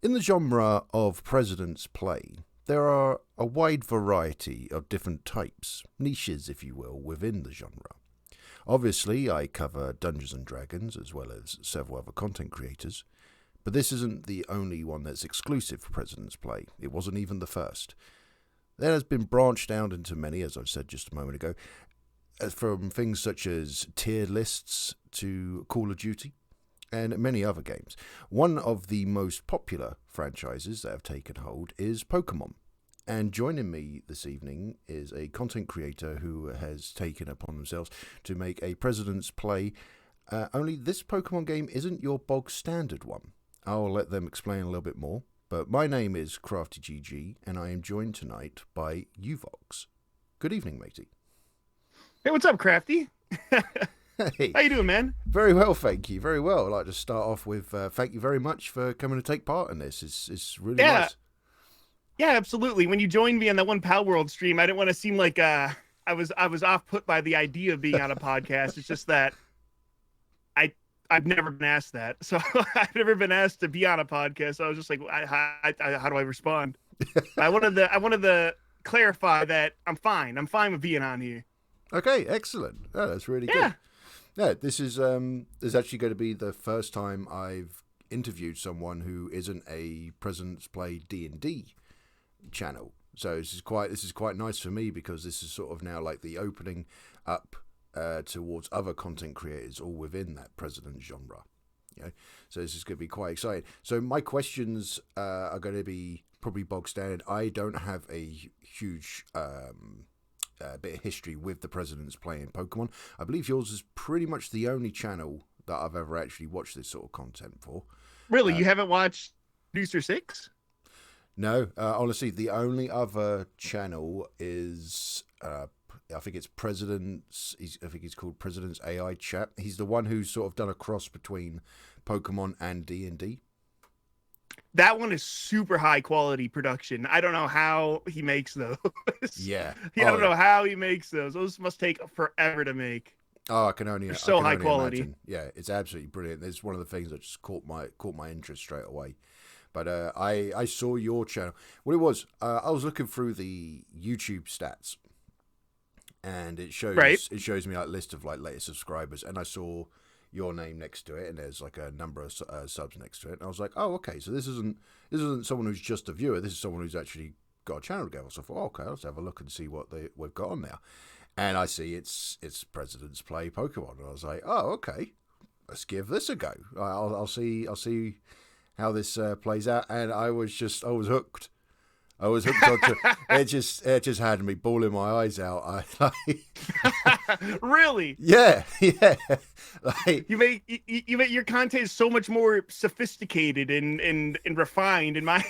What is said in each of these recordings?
In the genre of President's Play, there are a wide variety of different types, niches if you will, within the genre. Obviously, I cover Dungeons and Dragons as well as several other content creators, but this isn't the only one that's exclusive for President's Play. It wasn't even the first. There has been branched out into many, as I've said just a moment ago, from things such as tier lists to Call of Duty, and many other games. One of the most popular franchises that have taken hold is Pokémon. And joining me this evening is a content creator who has taken upon themselves to make a President's Play. Only this Pokemon game isn't your bog standard one. I'll let them explain a little bit more. But my name is CraftyGG, and I am joined tonight by YOUVOX. Good evening, matey. Hey, what's up, Crafty? Hey. How you doing, man? Very well, thank you. Very well. I'd like to start off with thank you very much for coming to take part in this. It's really nice. Yeah, absolutely. When you joined me on that one Pal World stream, I didn't want to seem like I was off put by the idea of being on a podcast. It's just that I've never been asked that, so I've never been asked to be on a podcast. So I was just like, how do I respond? I wanted to clarify that I'm fine. I'm fine with being on here. Okay, excellent. Oh, that's really good. Yeah, this is actually going to be the first time I've interviewed someone who isn't a President's Play D&D channel. So this is quite nice for me because this is sort of now like the opening up towards other content creators all within that President genre. You know? So this is going to be quite exciting. So my questions are going to be probably bog standard. I don't have a huge bit of history with the President's Play in Pokemon. I believe yours is pretty much the only channel that I've ever actually watched this sort of content for. Really, you haven't watched Producer 6? No, honestly, the only other channel is I think it's President's. I think he's called President's AI Chat. He's the one who's sort of done a cross between Pokemon and D&D. That one is super high quality production. I don't know how he makes those. Yeah. I don't know how he makes those. Those must take forever to make. Oh, I can only They're so high quality. Imagine. Yeah, it's absolutely brilliant. It's one of the things that just caught my interest straight away. But I saw your channel. What it was, I was looking through the YouTube stats, and it shows me like list of like latest subscribers, and I saw your name next to it, and there's like a number of subs next to it, and I was like, oh, okay, so this isn't someone who's just a viewer. This is someone who's actually got a channel together. So I thought, okay, let's have a look and see what we've got on there. And I see it's President's Play Pokemon, and I was like, oh, okay, let's give this a go. I'll see how this plays out, and I was hooked. I was hooked onto it. Just had me bawling my eyes out. Really? Yeah. Like, you make your content is so much more sophisticated and refined, and mine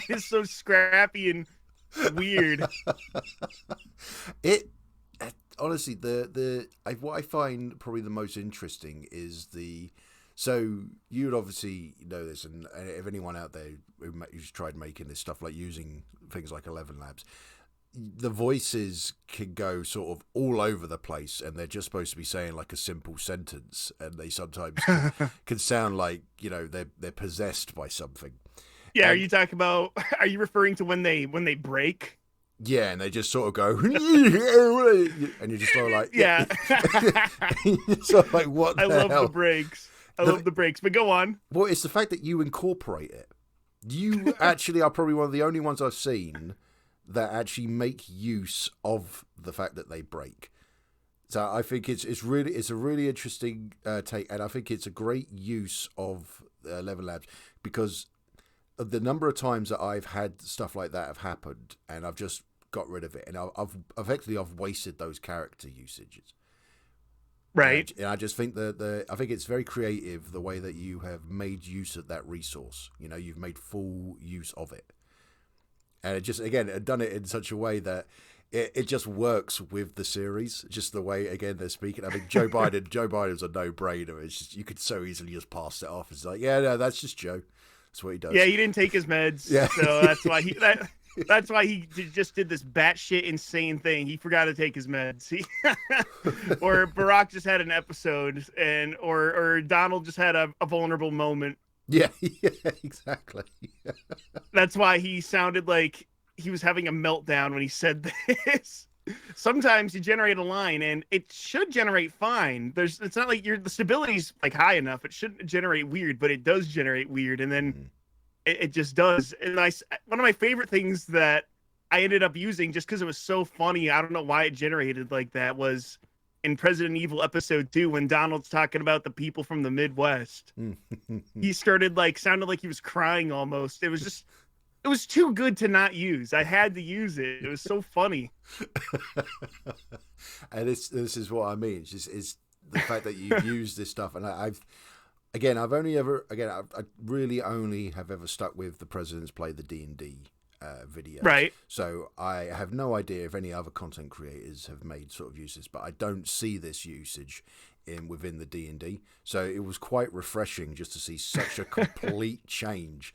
is so scrappy and weird. It honestly, what I find probably the most interesting is so you'd obviously know this, and if anyone out there who's tried making this stuff, like using things like 11 Labs, the voices can go sort of all over the place, and they're just supposed to be saying like a simple sentence, and they sometimes can sound like, you know, they're possessed by something. Yeah, are you referring to when they break? Yeah, and they just sort of go, and you're just sort of like, yeah. Sort of like, what the hell? Love the breaks. I love the breaks, but go on. Well, it's the fact that you incorporate it. You actually are probably one of the only ones I've seen that actually make use of the fact that they break. So I think it's a really interesting take, and I think it's a great use of 11 Labs because of the number of times that I've had stuff like that have happened, and I've just got rid of it, and I've wasted those character usages. Right. And I just think I think it's very creative the way that you have made use of that resource. You know, you've made full use of it. And it just, again, done it in such a way that it just works with the series. Just the way, again, they're speaking. I mean, Joe Biden's a no-brainer. It's just, you could so easily just pass it off. It's like, yeah, no, that's just Joe. That's what he does. Yeah, he didn't take his meds. Yeah. So that's why that's why he just did this batshit insane thing. He forgot to take his meds. Or Barack just had an episode, or Donald just had a vulnerable moment. Yeah, yeah, exactly. That's why he sounded like he was having a meltdown when he said this. Sometimes you generate a line and it should generate fine. It's not like the stability's like high enough. It shouldn't generate weird, but it does generate weird, and then it just does. And one of my favorite things that I ended up using just because it was so funny, I don't know why it generated like that, was in President Evil episode 2 when Donald's talking about the people from the Midwest. He started sounded like he was crying almost. It was too good to not use. I had to use it. It was so funny. And this is what I mean. It's the fact that you've used this stuff, and I really only have ever stuck with the President's Play, the D&D video. Right. So I have no idea if any other content creators have made sort of uses, but I don't see this usage within the D&D. So it was quite refreshing just to see such a complete change.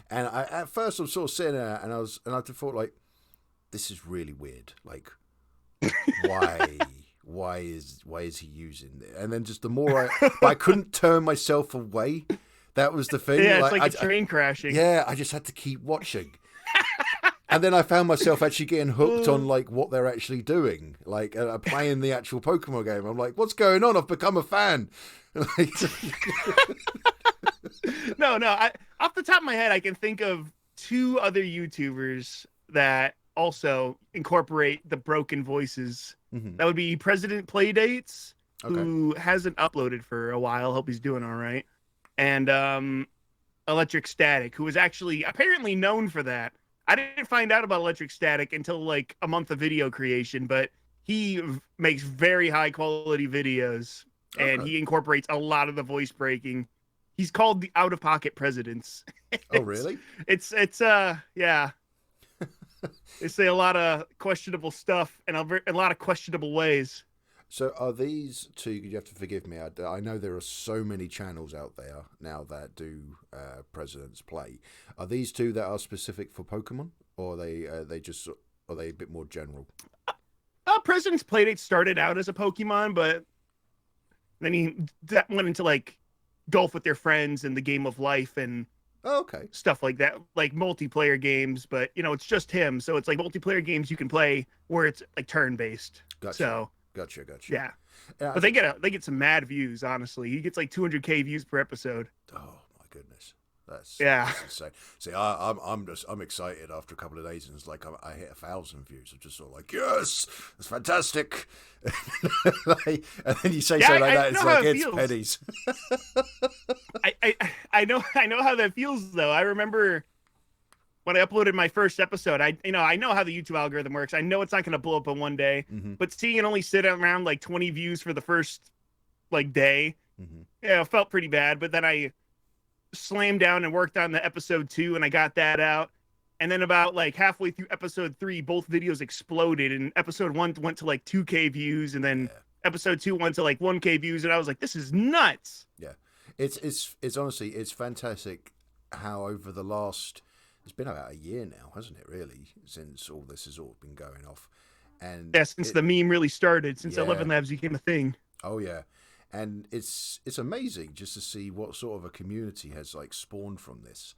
And at first I'm sort of sitting there and I thought like, this is really weird. Like, why is he using it? And then just the more I couldn't turn myself away. That was the thing. Yeah, it's like a train crashing. Yeah, I just had to keep watching. And then I found myself actually getting hooked on like what they're actually doing, like playing the actual Pokemon game. I'm like, what's going on? I've become a fan. No. Off the top of my head, I can think of 2 other YouTubers that also incorporate the broken voices. Mm-hmm. That would be President Playdates, who hasn't uploaded for a while. Hope he's doing all right. And Electric Static, who is actually apparently known for that. I didn't find out about Electric Static until like a month of video creation, but he makes very high quality videos and he incorporates a lot of the voice breaking. He's called the Out of Pocket Presidents. Oh, really? It's yeah. They say a lot of questionable stuff and a lot of questionable ways. So are these 2, you have to forgive me, I know there are so many channels out there now that do President's Play. Are these 2 that are specific for Pokemon, or are they a bit more general? President's Playdate started out as a Pokemon, but then he went into like golf with their friends and the game of life and stuff like that, like multiplayer games. But it's just him, so it's like multiplayer games you can play where it's like turn-based. Gotcha. So Gotcha. Yeah. But they get some mad views, honestly. He gets like 200K views per episode. Oh my goodness. That's insane. See, I'm excited after a couple of days, and it's like I hit 1,000 views. I'm just sort of like, yes, that's fantastic. And then you say something like that, it's like it's pennies. I know how that feels though. I remember when I uploaded my first episode, I know how the YouTube algorithm works. I know it's not going to blow up in one day, but seeing it only sit around like 20 views for the first like day, it felt pretty bad. But then I slammed down and worked on the episode 2, and I got that out. And then about like halfway through episode 3, both videos exploded, and episode 1 went to like 2K views, and then episode 2 went to like 1K views, and I was like, this is nuts. Yeah, it's honestly, it's fantastic how over the last, it's been about a year now, hasn't it, really, since all this has all been going off. And since the meme really started, since 11 Labs became a thing. Oh yeah. And it's amazing just to see what sort of a community has like spawned from this.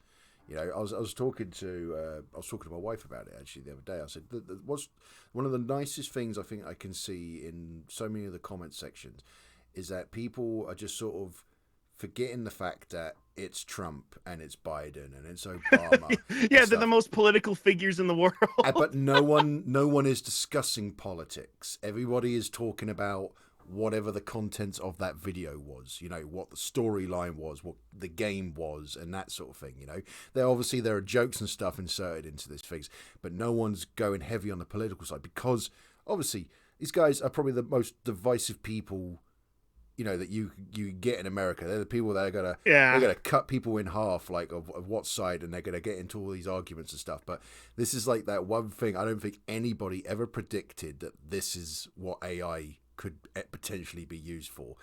I was talking to my wife about it actually the other day. I said, what's one of the nicest things I think I can see in so many of the comment sections is that people are just sort of forgetting the fact that it's Trump and it's Biden and it's Obama. Yeah, they're the most political figures in the world. But no one is discussing politics. Everybody is talking about whatever the contents of that video was, what the storyline was, what the game was, and that sort of thing. There are jokes and stuff inserted into these things, but no one's going heavy on the political side because obviously these guys are probably the most divisive people that you get in America. They're the people that are gonna cut people in half, like of what side, and they're gonna get into all these arguments and stuff. But this is like that one thing I don't think anybody ever predicted, that this is what AI could potentially be used for.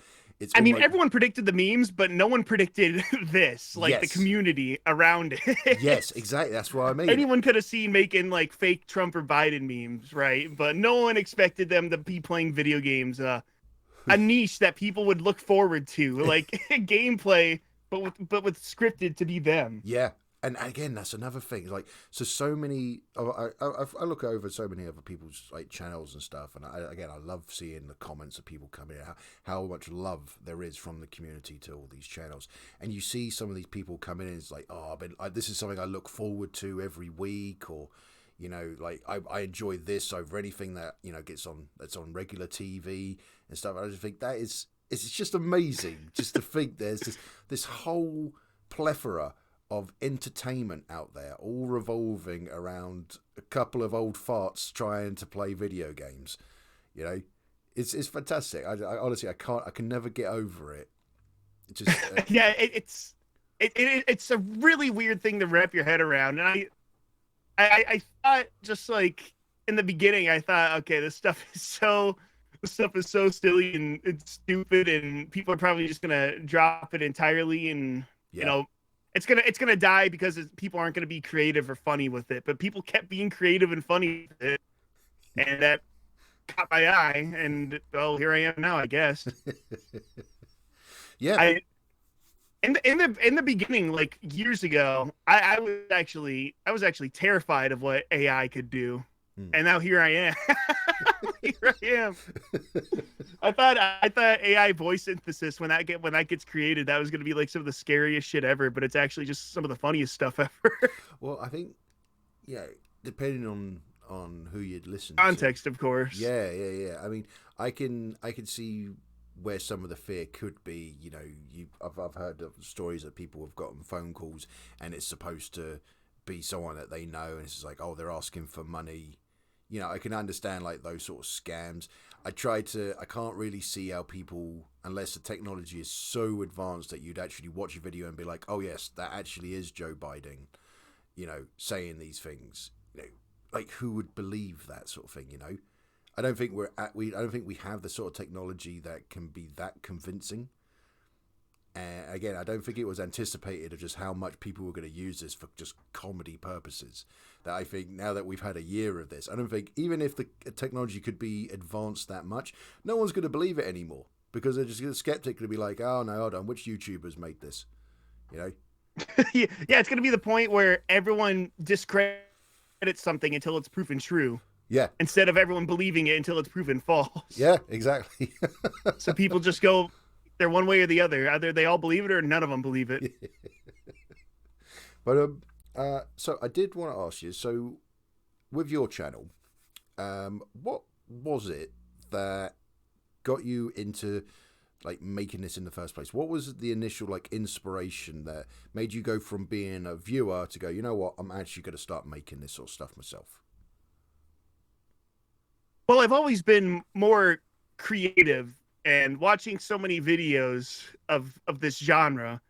Everyone predicted the memes, but no one predicted this, the community around it. Yes, exactly. That's what I mean. Anyone could have seen making like fake Trump or Biden memes, right? But no one expected them to be playing video games, a niche that people would look forward to, like gameplay with scripted to be them. Yeah. And again, that's another thing. It's like, so many. I look over so many other people's like channels and stuff, and I love seeing the comments of people coming in, how much love there is from the community to all these channels. And you see some of these people coming in, it's like, oh, this is something I look forward to every week, or like I enjoy this over anything that that's on regular TV and stuff. I just think it's just amazing just to think there's this whole plethora of entertainment out there, all revolving around a couple of old farts trying to play video games. It's fantastic. I honestly, I can never get over it. Just yeah, it's a really weird thing to wrap your head around. And I thought, just like in the beginning, I thought, okay, this stuff is so silly and it's stupid, and people are probably just gonna drop it entirely, and it's gonna die because people aren't gonna be creative or funny with it. But people kept being creative and funny with it, and that caught my eye. And well, here I am now, I guess. Yeah. In the beginning, like years ago, I was actually terrified of what AI could do, and now here I am. Here I am. I thought AI voice synthesis, when that gets created, that was going to be like some of the scariest shit ever, but it's actually just some of the funniest stuff ever. Well, I think, depending on who you'd listen context, of course. Yeah. I mean, I can see where some of the fear could be. I've heard of stories that people have gotten phone calls and it's supposed to be someone that they know, and it's just like, oh, they're asking for money. I can understand like those sort of scams. I can't really see how people, unless the technology is so advanced that you'd actually watch a video and be like, oh yes, that actually is Joe Biden, saying these things. Like who would believe that sort of thing? I don't think I don't think we have the sort of technology that can be that convincing. And again, I don't think it was anticipated of just how much people were going to use this for just comedy purposes. That I think now that we've had a year of this, I don't think even if the technology could be advanced that much, no one's going to believe it anymore, because they're just a skeptic to be like, oh no, hold on, which YouTubers made this? Yeah, it's going to be the point where everyone discredits something until it's proven true. Yeah. Instead of everyone believing it until it's proven false. Yeah, exactly. So people just go, they're one way or the other. Either they all believe it or none of them believe it. But so I did want to ask you, so with your channel, what was it that got you into like making this in the first place? What was the initial like inspiration that made you go from being a viewer to go, you know what, I'm actually going to start making this sort of stuff myself? Well, I've always been more creative, and watching so many videos of this genre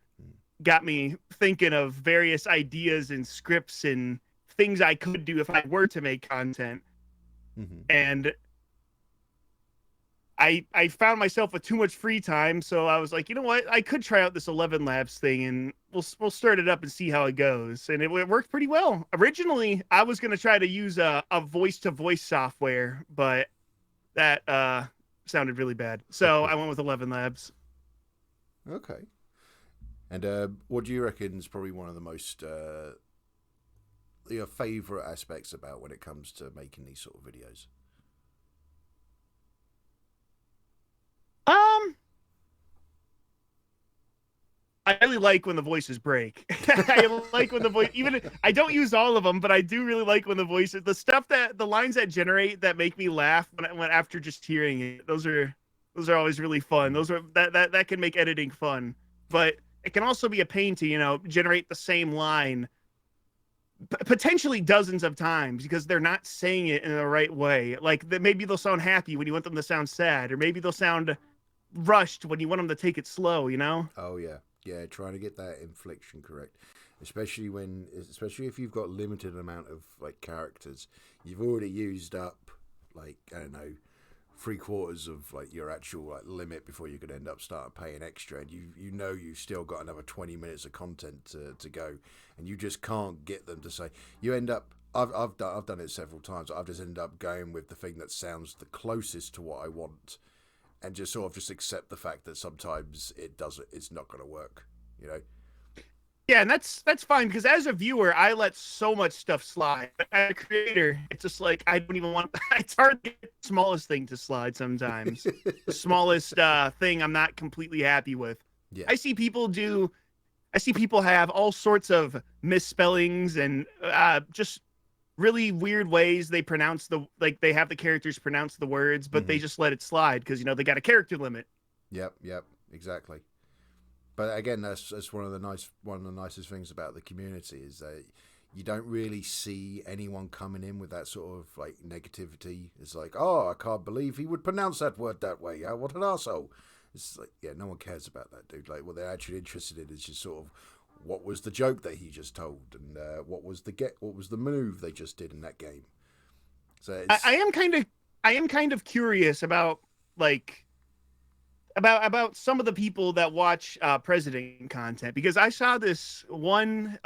got me thinking of various ideas and scripts and things I could do if I were to make content. Mm-hmm. And I found myself with too much free time, so I was like, you know what? I could try out this 11 Labs thing, and we'll start it up and see how it goes. And it worked pretty well. Originally, I was going to try to use a voice-to-voice software, but that sounded really bad. So I went with 11 Labs. Okay. And what do you reckon is probably one of the most your favorite aspects about when it comes to making these sort of videos? I really like when the voices break. I like when the voice, even I don't use all of them, but I do really like when the voices, the lines that generate that make me laugh when after just hearing it. Those are always really fun. Those are that can make editing fun, but it can also be a pain to generate the same line potentially dozens of times because they're not saying it in the right way. Like maybe they'll sound happy when you want them to sound sad, or maybe they'll sound rushed when you want them to take it slow. Oh yeah. Yeah, trying to get that inflection correct, especially if you've got limited amount of like characters. You've already used up like, I don't know, 3/4 of like your actual like limit before you could end up starting paying extra, and you've still got another 20 minutes of content to go, and you just can't get them to say. You end up. I've done it several times. I've just ended up going with the thing that sounds the closest to what I want, and just sort of just accept the fact that sometimes it's not going to work. you know. Yeah, and that's fine because as a viewer, I let so much stuff slide. But as a creator, it's just like I don't even want. It's hard to get the smallest thing to slide sometimes. The smallest thing I'm not completely happy with. Yeah. I see people do. I see people have all sorts of misspellings and just really weird ways they pronounce they have the characters pronounce the words, but they just let it slide because they got a character limit. Yep, exactly. But again, that's one of the nicest things about the community is that you don't really see anyone coming in with that sort of like negativity. It's like, oh, I can't believe he would pronounce that word that way. What an arsehole. It's like, yeah, no one cares about that, dude. Like, what they're actually interested in is just sort of what was the joke that he just told, and what was the move they just did in that game. So I am kind of curious about like about some of the people that watch president content, because I saw this one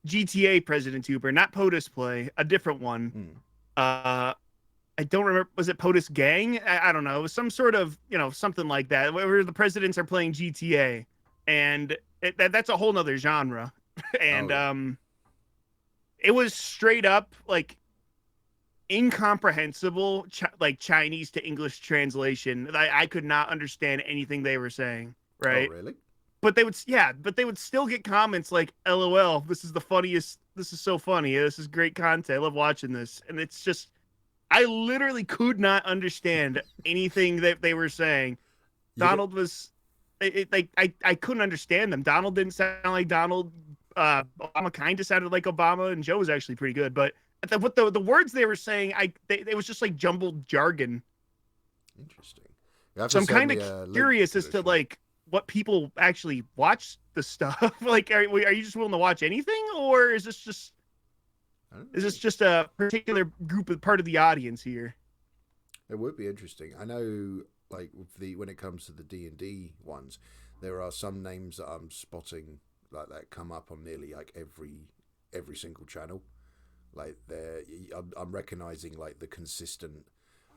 GTA president tuber, not POTUS play, a different one. I don't remember. Was it POTUS Gang? I don't know. It was some sort of, something like that, where the presidents are playing GTA, and that's a whole nother genre. And it was straight up like incomprehensible, like Chinese to English translation. I could not understand anything they were saying. Right? Oh, really? But they would still get comments like, "LOL, this is the funniest. This is so funny. This is great content. I love watching this." And it's just, I literally could not understand anything that they were saying. Donald was, I couldn't understand them. Donald didn't sound like Donald. Obama kind of sounded like Obama, and Joe was actually pretty good. But what the words they were saying, it was just like jumbled jargon. Interesting. So I'm kind of curious as to like what people actually watch the stuff. Like, are you just willing to watch anything, or is this just a particular group of part of the audience here? It would be interesting. I know, like when it comes to the D&D ones, there are some names that I'm spotting like that come up on nearly like every single channel. Like I'm recognizing like the consistent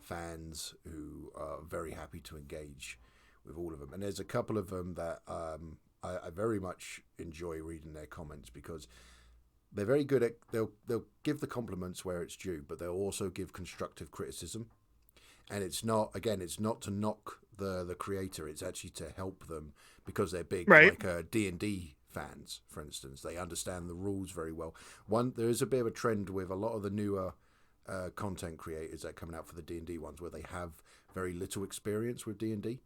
fans who are very happy to engage with all of them, and there's a couple of them that I very much enjoy reading their comments because they're very good at they'll give the compliments where it's due, but they'll also give constructive criticism. And it's not to knock the creator, it's actually to help them because they're big, right? Like D&D fans, for instance. They understand the rules very well. There is a bit of a trend with a lot of the newer content creators that are coming out for the D&D ones where they have very little experience with D&D.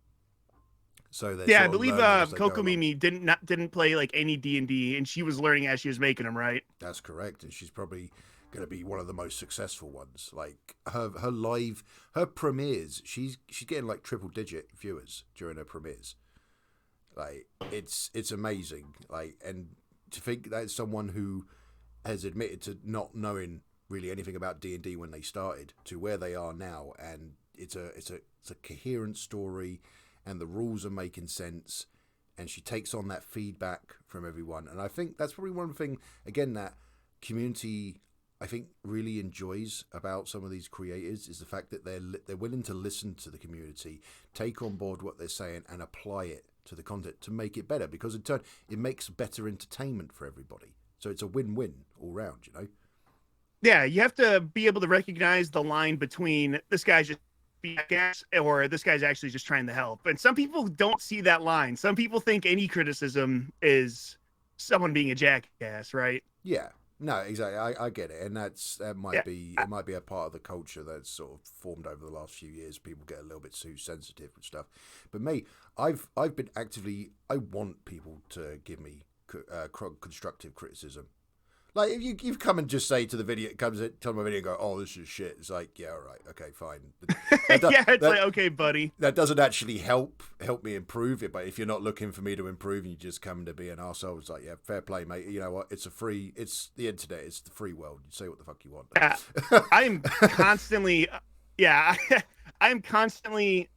So yeah, I believe Coco Mimi didn't play like any D&D, and she was learning as she was making them, right? That's correct, and she's probably going to be one of the most successful ones. Like her premieres, she's getting like triple digit viewers during her premieres. Like it's amazing. Like, and to think that someone who has admitted to not knowing really anything about D&D when they started to where they are now, and it's a coherent story, and the rules are making sense, and she takes on that feedback from everyone. And I think that's probably one thing, again, that community, I think, really enjoys about some of these creators is the fact that they're willing to listen to the community, take on board what they're saying, and apply it to the content to make it better, because in turn, it makes better entertainment for everybody. So it's a win-win all round, Yeah, you have to be able to recognize the line between this guy's just being a jackass or this guy's actually just trying to help. And some people don't see that line. Some people think any criticism is someone being a jackass, right? Yeah. No, exactly. I get it, and it might be a part of the culture that's sort of formed over the last few years. People get a little bit too sensitive and stuff. But me, I've been actively. I want people to give me constructive criticism. Like if you've come and just say to the video, tell my video and go, "Oh, this is shit." It's like, yeah, all right, okay, fine. Yeah, it's like, okay, buddy. That doesn't actually help me improve it. But if you're not looking for me to improve and you just come to be an arsehole, it's like, yeah, fair play, mate. You know what? It's the internet. It's the free world. You say what the fuck you want. I'm constantly, I'm constantly.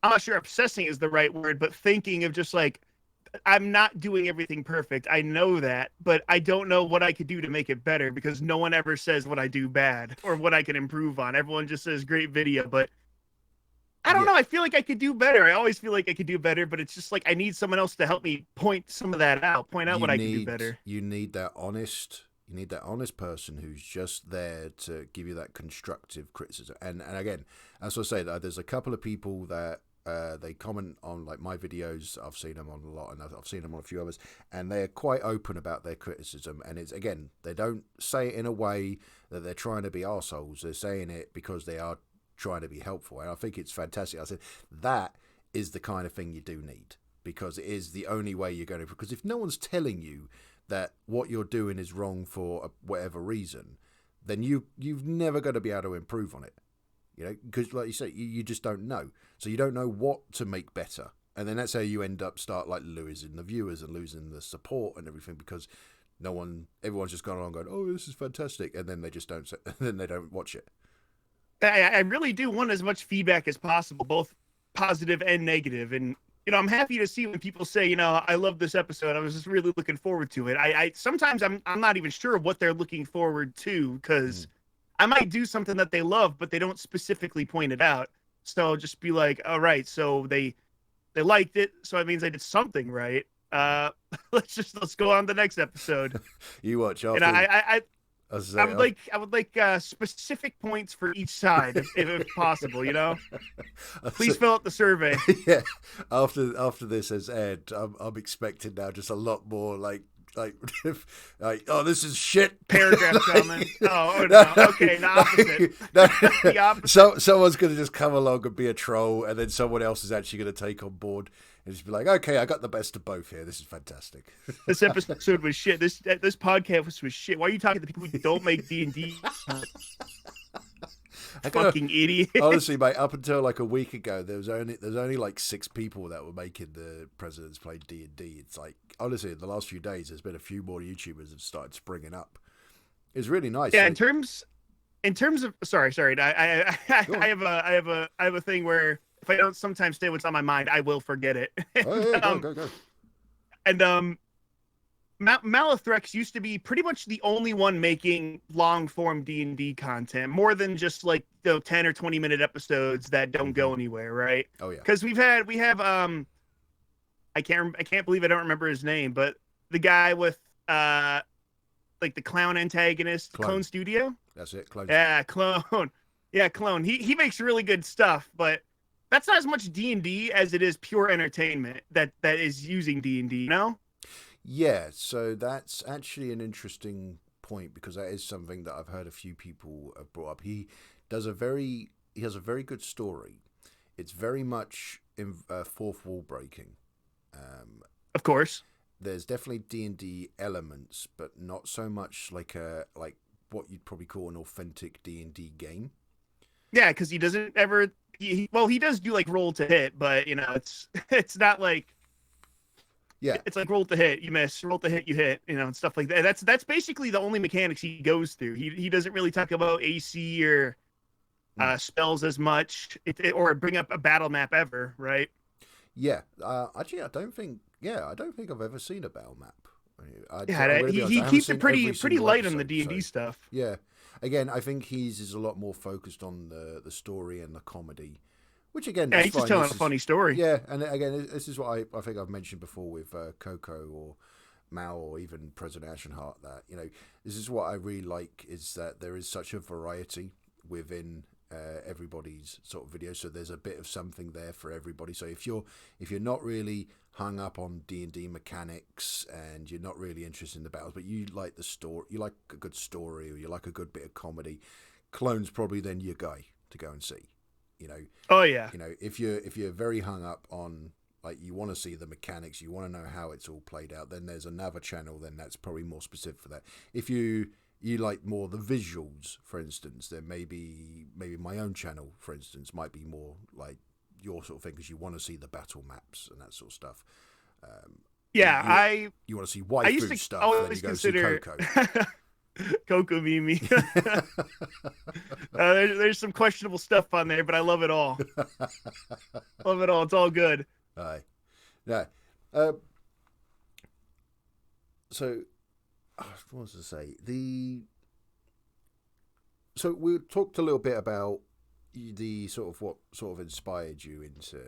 I'm not sure obsessing is the right word, but thinking of just like, I'm not doing everything perfect. I know that, but I don't know what I could do to make it better because no one ever says what I do bad or what I can improve on. Everyone just says great video, but I don't Yeah, know. I feel like I could do better. I always feel like I could do better, but it's just like I need someone else to help me point some of that out, point out you what I could do need better. you need that honest you need that honest person who's just there to give you that constructive criticism. And again, as I say, that there's a couple of people that they comment on like my videos. I've seen them on a lot, and I've seen them on a few others, and they're quite open about their criticism. And it's again, they don't say it in a way that they're trying to be arseholes. They're saying it because they are trying to be helpful, and I think it's fantastic. I said that is the kind of thing you do need, because it is the only way you're going to. Because if no one's telling you that what you're doing is wrong for whatever reason, then you've never going to be able to improve on it. You know, because like you say, you just don't know, so you don't know what to make better, and then that's how you end up start like losing the viewers and losing the support and everything, because everyone's just gone along going, oh, this is fantastic, and then they just don't, and then they don't watch it. I really do want as much feedback as possible, both positive and negative. And I'm happy to see when people say, I love this episode. I was just really looking forward to it. I sometimes I'm not even sure what they're looking forward to, because I might do something that they love, but they don't specifically point it out. So I'll just be like, all right, so they liked it, so it means I did something right. Let's go on to the next episode. You watch And I would like specific points for each side, if possible. Please fill out the survey. Yeah. After this has aired, I'm expecting now just a lot more like oh, this is shit. Paragraph comments. Oh no. Okay, the opposite. No, The opposite. So someone's going to just come along and be a troll, and then someone else is actually going to take on board and just be like, okay, I got the best of both here. This is fantastic. This episode was shit. This podcast was shit. Why are you talking to people who don't make D&D? Fucking idiot. Honestly, mate, up until like a week ago, there's only like 6 people that were making the Presidents Play D&D. It's like, honestly, in the last few days, there's been a few more YouTubers have started springing up. It's really nice. Yeah, like, in terms of sorry, I have a thing where if I don't sometimes say what's on my mind, I will forget it. Oh yeah, go. And Malithrex used to be pretty much the only one making long form D&D content, more than just like 10 or 20-minute episodes that don't go anywhere, right? Oh yeah. Because we have I can't believe I don't remember his name, but the guy with like the clown antagonist, Clone Studio. That's it, Clone. Yeah, Clone. Yeah, Clone. He makes really good stuff, but that's not as much D&D as it is pure entertainment that is using D&D, you know? Yeah, so that's actually an interesting point, because that is something that I've heard a few people have brought up. He has a very good story. It's very much fourth wall breaking. Of course. There's definitely D&D elements, but not so much like what you'd probably call an authentic D&D game. Yeah, because he doesn't ever. He does do like roll to hit, but it's not like. Yeah, it's like roll to hit, you miss, roll to hit, you hit, and stuff like that. That's basically the only mechanics he goes through. He doesn't really talk about AC or spells as much, or bring up a battle map ever, right? Yeah. Actually, I don't think I've ever seen a battle map. He keeps it pretty light on the D&D stuff. Yeah. Again, I think he's a lot more focused on the story and the comedy, which again, he's just telling a funny story. Yeah, and again, this is what I think I've mentioned before with Coco or Mao or even President Ashenheart, that this is what I really like, is that there is such a variety within everybody's sort of video. So there's a bit of something there for everybody. So if you're not really hung up on D&D mechanics and you're not really interested in the battles, but you like the story, you like a good story, or you like a good bit of comedy, Clone's probably then your guy to go and see. Oh yeah. If you're very hung up on, like, you want to see the mechanics, you want to know how it's all played out, then there's another channel, then that's probably more specific for that. If you like more the visuals, for instance, then maybe my own channel, for instance, might be more like your sort of thing, because you want to see the battle maps and that sort of stuff. You want to see waifu stuff, then you go see Coco. Coco Mimi. There's some questionable stuff on there, but I love it all. Love it all. It's all good. Aye. Yeah. So, what was I say? So we talked a little bit about the sort of what sort of inspired you into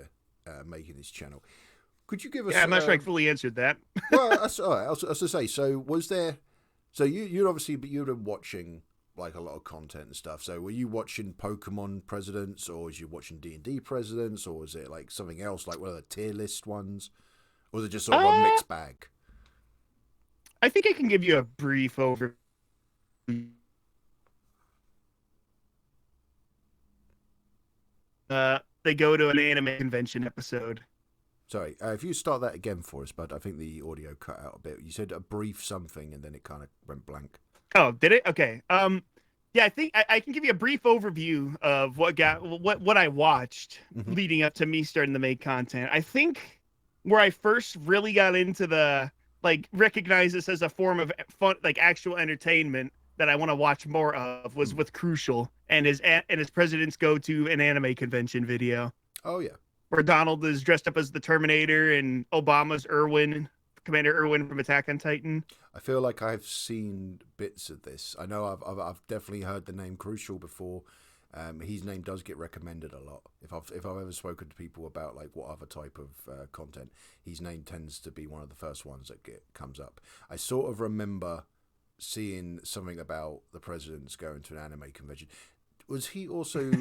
making this channel. Could you give us? Yeah, I'm not sure I fully answered that. Well, that's all right. I was to say. So was there? So you'd obviously you'd been watching like a lot of content and stuff. So were you watching Pokemon presidents, or was you watching D&D presidents, or was it like something else, like one of the tier list ones, or was it just sort of one mixed bag? I think I can give you a brief overview. They go to an anime convention episode. Sorry, if you start that again for us, bud. I think the audio cut out a bit. You said a brief something, and then it kind of went blank. Oh, did it? Okay. Yeah, I think I can give you a brief overview of what I watched leading up to me starting to make content. I think where I first really got into the recognize this as a form of fun, like actual entertainment that I want to watch more of was with Crucial and his president's go to an anime convention video. Oh yeah, where Donald is dressed up as the Terminator and Obama's Commander Irwin from Attack on Titan. I feel like I've seen bits of this. I know I've definitely heard the name Crucial before. His name does get recommended a lot. If I've ever spoken to people about like what other type of content, his name tends to be one of the first ones that comes up. I sort of remember seeing something about the president's going to an anime convention. Was he also?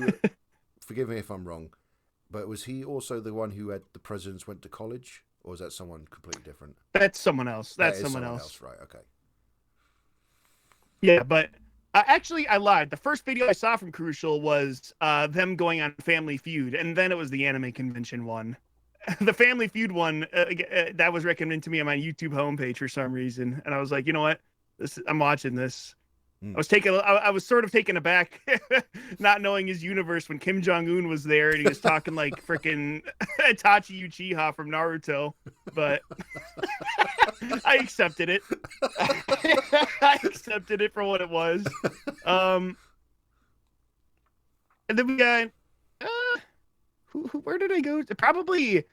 Forgive me if I'm wrong, but was he also the one who had the presidents went to college? Or is that someone completely different? That's someone else. That's someone else. Right, okay. Yeah, but actually, I lied. The first video I saw from Crucial was them going on Family Feud, and then it was the anime convention one. The Family Feud one, that was recommended to me on my YouTube homepage for some reason. And I was like, you know what? I'm watching this. I was sort of taken aback, not knowing his universe when Kim Jong-un was there and he was talking like freaking Itachi Uchiha from Naruto, but I accepted it. I accepted it for what it was. And then we got where did I go? Probably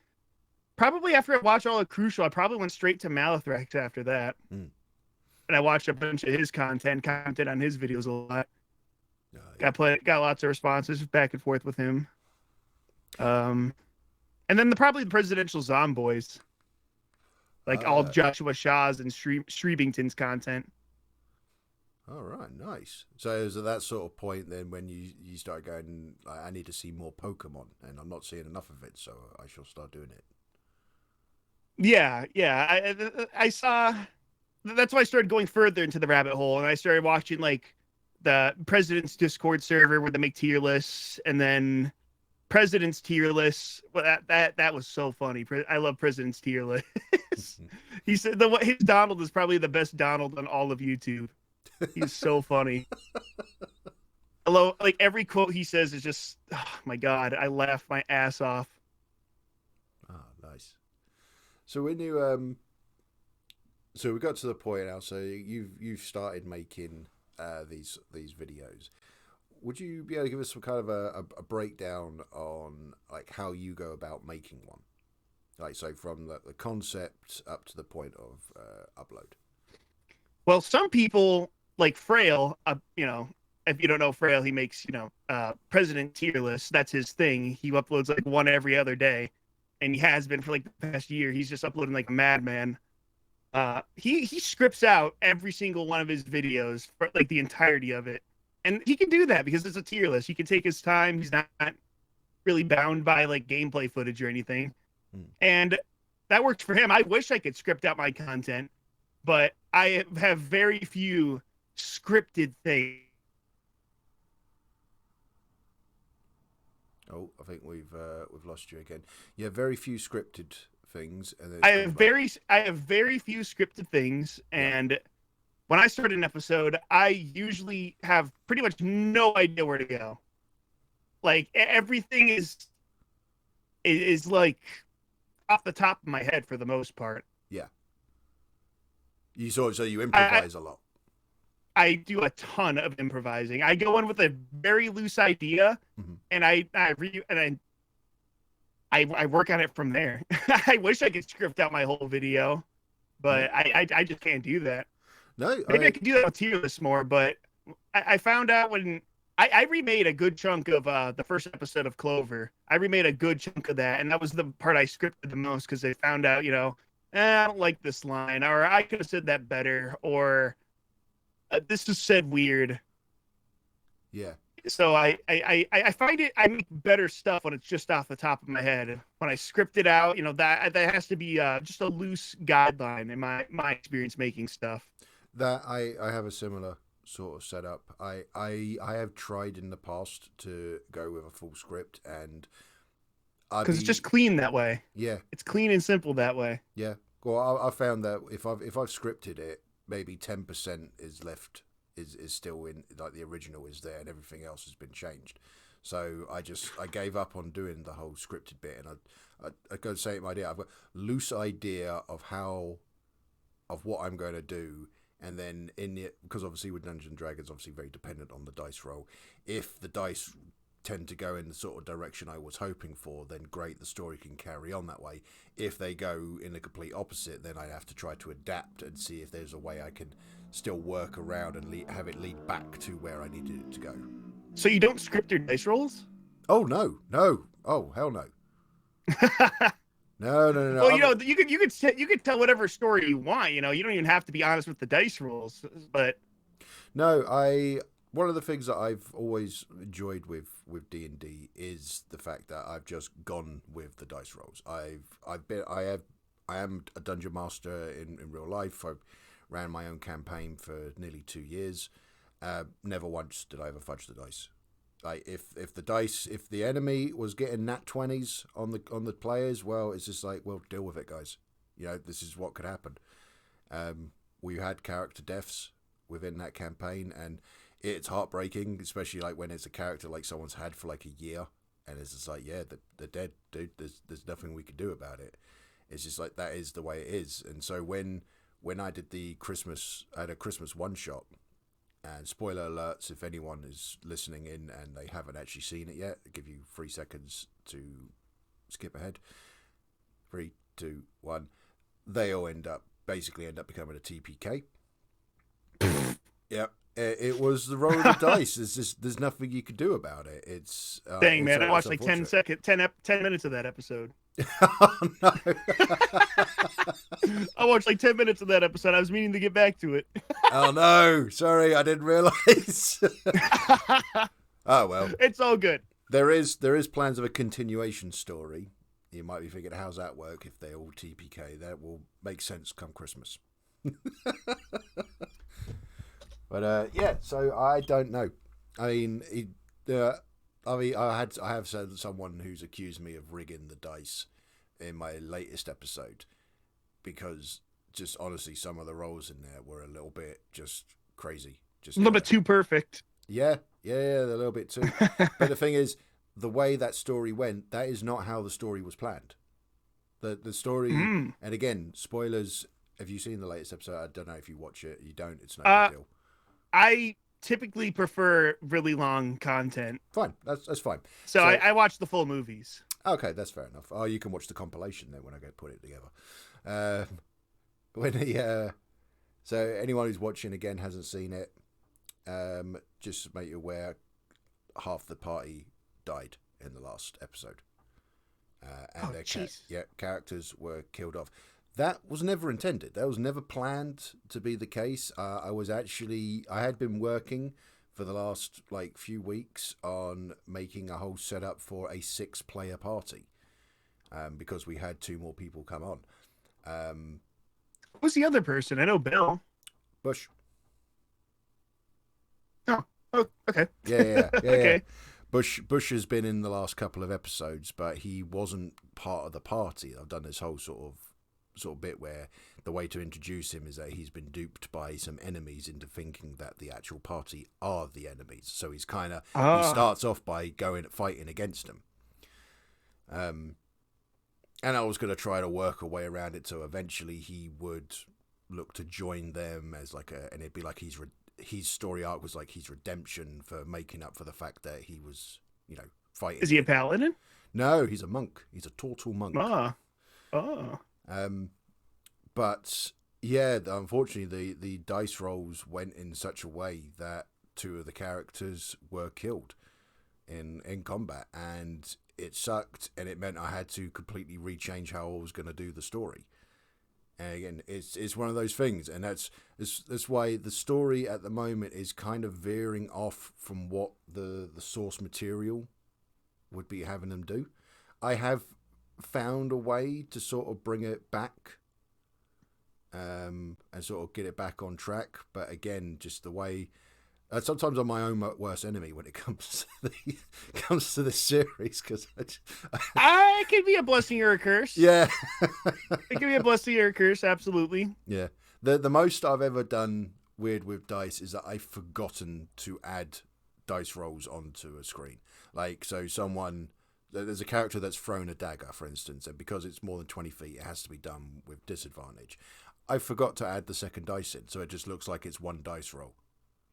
after I watched all of Crucial, I probably went straight to Malithrex after that. And I watched a bunch of his content on his videos a lot. Got lots of responses back and forth with him. And then probably the presidential Zomboys. All Joshua Shaw's and Shreebington's content. All right, nice. So it was at that sort of point then when you start going, I need to see more Pokemon, and I'm not seeing enough of it, so I shall start doing it. Yeah. I saw... That's why I started going further into the rabbit hole, and I started watching the President's Discord server where they make tier lists, and then President's tier lists. Well, that was so funny. I love President's tier list. He said his Donald is probably the best Donald on all of YouTube. He's so funny. Hello, every quote he says is just, oh my god, I laugh my ass off. Ah, nice. So when you So we got to the point now. So you've started making these videos. Would you be able to give us some kind of a breakdown on how you go about making one? So from the concept up to the point of upload. Well, some people like Frail. If you don't know Frail, he makes President tier lists. That's his thing. He uploads one every other day, and he has been for the past year. He's just uploading like a madman. He scripts out every single one of his videos for the entirety of it. And he can do that because it's a tier list. He can take his time. He's not really bound by gameplay footage or anything. And that works for him. I wish I could script out my content, but I have very few scripted things. Oh, I think we've lost you again. Yeah, very few scripted things. And I have very few scripted things, and when I start an episode, I usually have pretty much no idea where to go. Everything is off the top of my head for the most part. Yeah. So you improvise a lot. I do a ton of improvising. I go in with a very loose idea, and I work on it from there. I wish I could script out my whole video, but I just can't do that. No, maybe I could do that with tier lists more. But I found out when I remade a good chunk of the first episode of Clover. I remade a good chunk of that, and that was the part I scripted the most because they found out, I don't like this line, or I could have said that better, or this is said weird. Yeah. So I find I make better stuff when it's just off the top of my head. When I script it out, that has to be just a loose guideline in my experience making stuff. That I have a similar sort of setup. I have tried in the past to go with a full script, and because it's just clean that way. Yeah, it's clean and simple that way. Yeah. Well, I found that if I've scripted it, maybe 10% is left is still in, like the original is there, and everything else has been changed. So I gave up on doing the whole scripted bit, and I go say my idea. I've got loose idea of what I'm going to do. And then because obviously with Dungeons and Dragons, obviously very dependent on the dice roll. If the dice tend to go in the sort of direction I was hoping for, then great, the story can carry on that way. If they go in the complete opposite, then I have to try to adapt and see if there's a way I can still work around and have it lead back to where I needed it to go. So you don't script your dice rolls? Oh no. Oh hell no. No. Well, you could tell whatever story you want. You don't even have to be honest with the dice rolls. But no, one of the things that I've always enjoyed with D&D is the fact that I've just gone with the dice rolls. I am a dungeon master in real life. I ran my own campaign for nearly 2 years. Never once did I ever fudge the dice. Like if the enemy was getting nat 20s on the players, well, it's just like, well, deal with it, guys. This is what could happen. We had character deaths within that campaign, and it's heartbreaking, especially like when it's a character like someone's had for like a year, and it's just like, yeah, they're dead, dude. There's nothing we can do about it. It's just like that is the way it is. And so when I did I had a Christmas one shot. And spoiler alerts, if anyone is listening in and they haven't actually seen it yet, I'll give you 3 seconds to skip ahead. 3, 2, 1. They all basically end up becoming a TPK. Yep. It was the roll of the dice. There's nothing you could do about it. It's dang, man. I watched like 10 minutes of that episode. Oh, no. I watched like 10 minutes of that episode. I was meaning to get back to it. Oh no, sorry, I didn't realize. Oh well, it's all good. There is plans of a continuation story. You might be thinking, how's that work if they're all TPK? That will make sense come Christmas. But yeah, so I don't know. I mean, I have said someone who's accused me of rigging the dice in my latest episode, because just honestly, some of the rolls in there were a little bit just crazy, just a little bit too perfect. Yeah, they're a little bit too. But the thing is, the way that story went, that is not how the story was planned. The story, and again, spoilers. Have you seen the latest episode? I don't know if you watch it. You don't. It's no big deal. I typically prefer really long content. Fine, that's fine. So I watch the full movies. Okay, that's fair enough. Oh, you can watch the compilation then when I go put it together. So anyone who's watching again hasn't seen it, just to make you aware, half the party died in the last episide, and their characters were killed off. That was never intended. That was never planned to be the case. I had been working for the last few weeks on making a whole setup for a 6-player party, because we had 2 more people come on. Who's the other person? I know Bill. Bush. Oh, okay. Yeah. Okay. Bush has been in the last couple of episodes, but he wasn't part of the party. I've done this whole sort of bit where the way to introduce him is that he's been duped by some enemies into thinking that the actual party are the enemies. So he's kind of he starts off by fighting against them. And I was going to try to work a way around it, so eventually he would look to join them as and it'd be like his story arc was like his redemption for making up for the fact that he was, fighting. Is he a paladin? No, he's a monk. He's a total monk. But yeah, unfortunately, the dice rolls went in such a way that two of the characters were killed in combat, and it sucked, and it meant I had to completely rechange how I was going to do the story. And again, it's one of those things, and that's why the story at the moment is kind of veering off from what the source material would be having them do. I have found a way to sort of bring it back, and sort of get it back on track. But again, just the way, sometimes I'm my own worst enemy when it comes to this series, because it can be a blessing or a curse. Yeah, it can be a blessing or a curse. Absolutely. Yeah, the most I've ever done weird with dice is that I've forgotten to add dice rolls onto a screen. Like, so there's a character that's thrown a dagger, for instance, and because it's more than 20 feet, it has to be done with disadvantage. I forgot to add the second dice in, so it just looks like it's one dice roll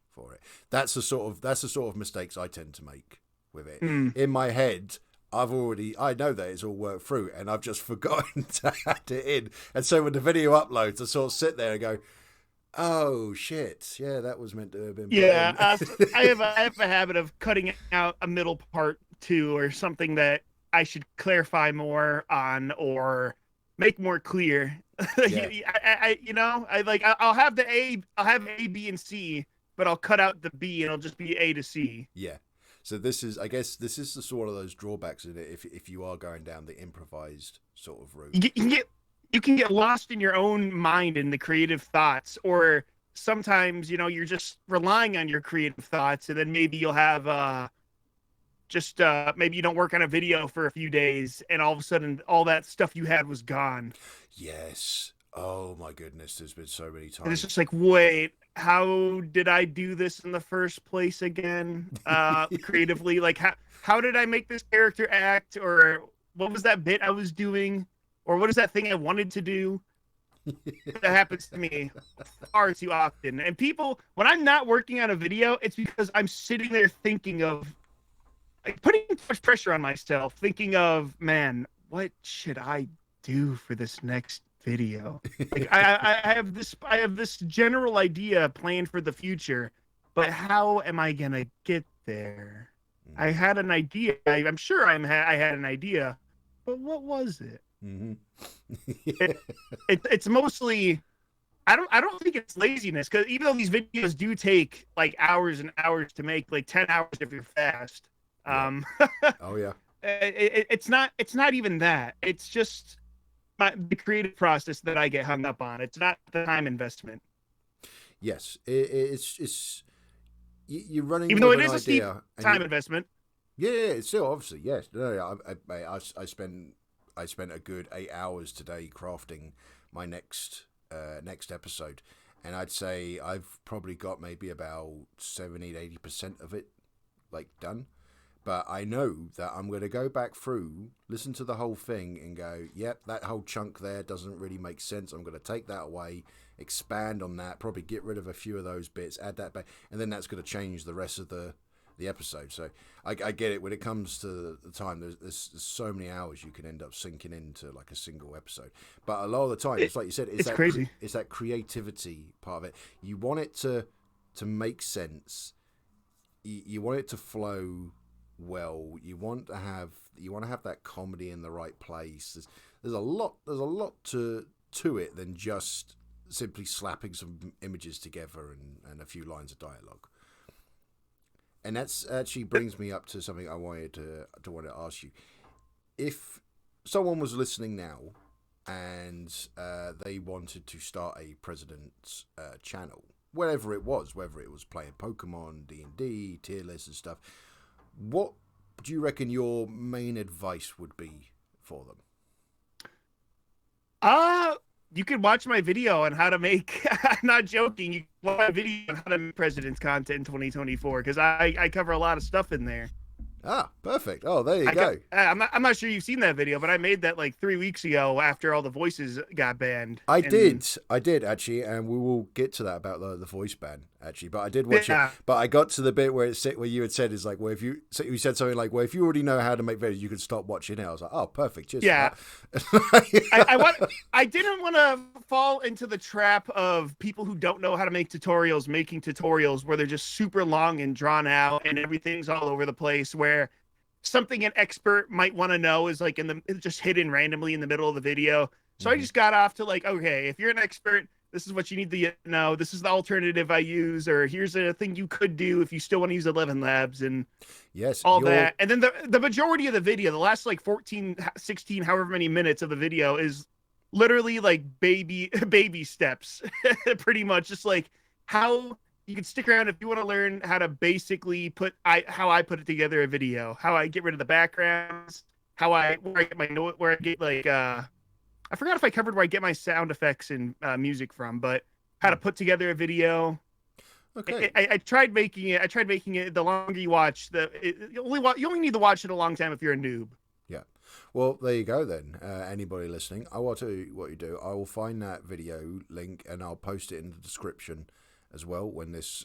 for it. That's the sort of mistakes I tend to make with it. In my head, I know that it's all worked through, and I've just forgotten to add it in. And so when the video uploads, I sort of sit there and go, "Oh shit, yeah, that was meant to have been." Yeah, I have a habit of cutting out a middle part too, or something that I should clarify more on or make more clear. Yeah. I'll have A, B, and C, but I'll cut out the B and it'll just be A to C. Yeah. So I guess this is the sort of those drawbacks in it if you are going down the improvised sort of route. You can get lost in your own mind in the creative thoughts, or sometimes, you're just relying on your creative thoughts, and then maybe you'll have maybe you don't work on a video for a few days, and all of a sudden all that stuff you had was gone. Yes. Oh my goodness, there's been so many times. And it's just like, wait, how did I do this in the first place again? Creatively, like how did I make this character act, or what was that bit I was doing, or what is that thing I wanted to do? That happens to me far too often. And people, when I'm not working on a video, it's because I'm sitting there thinking of, like, putting too much pressure on myself, thinking of, man, what should I do for this next video? Like, I have this general idea planned for the future, but how am I gonna get there? I had an idea. I'm sure I had an idea, but what was it? Mm-hmm. It's mostly, I don't think it's laziness, because even though these videos do take like hours and hours to make, like 10 hours if you're fast. Oh yeah. It's not even that. It's just the creative process that I get hung up on. It's not the time investment. Yes, it's you're running. Even though it is a steep time investment. Yeah, it's still obviously yes. No, I spent a good 8 hours today crafting my next episode, and I'd say I've probably got maybe about 70-80% of it like done. But I know that I'm going to go back through, listen to the whole thing, and go, yep, that whole chunk there doesn't really make sense. I'm going to take that away, expand on that, probably get rid of a few of those bits, add that back, and then that's going to change the rest of the episode. So I get it. When it comes to the time, there's so many hours you can end up sinking into like a single episode. But a lot of the time, it's like you said, it's that crazy. It's that creativity part of it. You want it to make sense. You want it to flow well. You want to have that comedy in the right place. There's a lot to it than just simply slapping some images together and a few lines of dialogue. And that's actually brings me up to something I wanted to ask you. If someone was listening now and they wanted to start a president's channel, whatever it was, whether it was playing Pokemon, D&D, tier lists and stuff, what do you reckon your main advice would be for them? You can watch my video on how to make, I'm not joking, you can watch my video on how to make president's content in 2024, because I cover a lot of stuff in there. Ah, perfect. Oh, there you go. I'm not sure you've seen that video, but I made that like 3 weeks ago after all the voices got banned. I did actually, and we will get to that about the voice ban. actually, but I did watch it. But I got to the bit where where you had said is like, well, if you said something like, well, if you already know how to make videos, you could stop watching it. I was like, oh, perfect. Cheers. Yeah. I didn't want to fall into the trap of people who don't know how to make tutorials making tutorials where they're just super long and drawn out and everything's all over the place, where something an expert might want to know is like just hidden randomly in the middle of the video. So I just got off to like, okay, if you're an expert, this is what you need to know. This is the alternative I use, or here's a thing you could do if you still want to use 11 labs and all that. And then the majority of the video, the last like 14, 16, however many minutes of the video is literally like baby steps, pretty much just like how you can stick around if you want to learn how to basically how I put it together a video, how I get rid of the backgrounds, where I get my note, where I get like, I forgot if I covered where I get my sound effects and music from, but how to put together a video. Okay. I tried making it. The longer you watch, you only need to watch it a long time if you're a noob. Yeah. Well, there you go then. Anybody listening, I will tell you what you do. I will find that video link and I'll post it in the description as well when this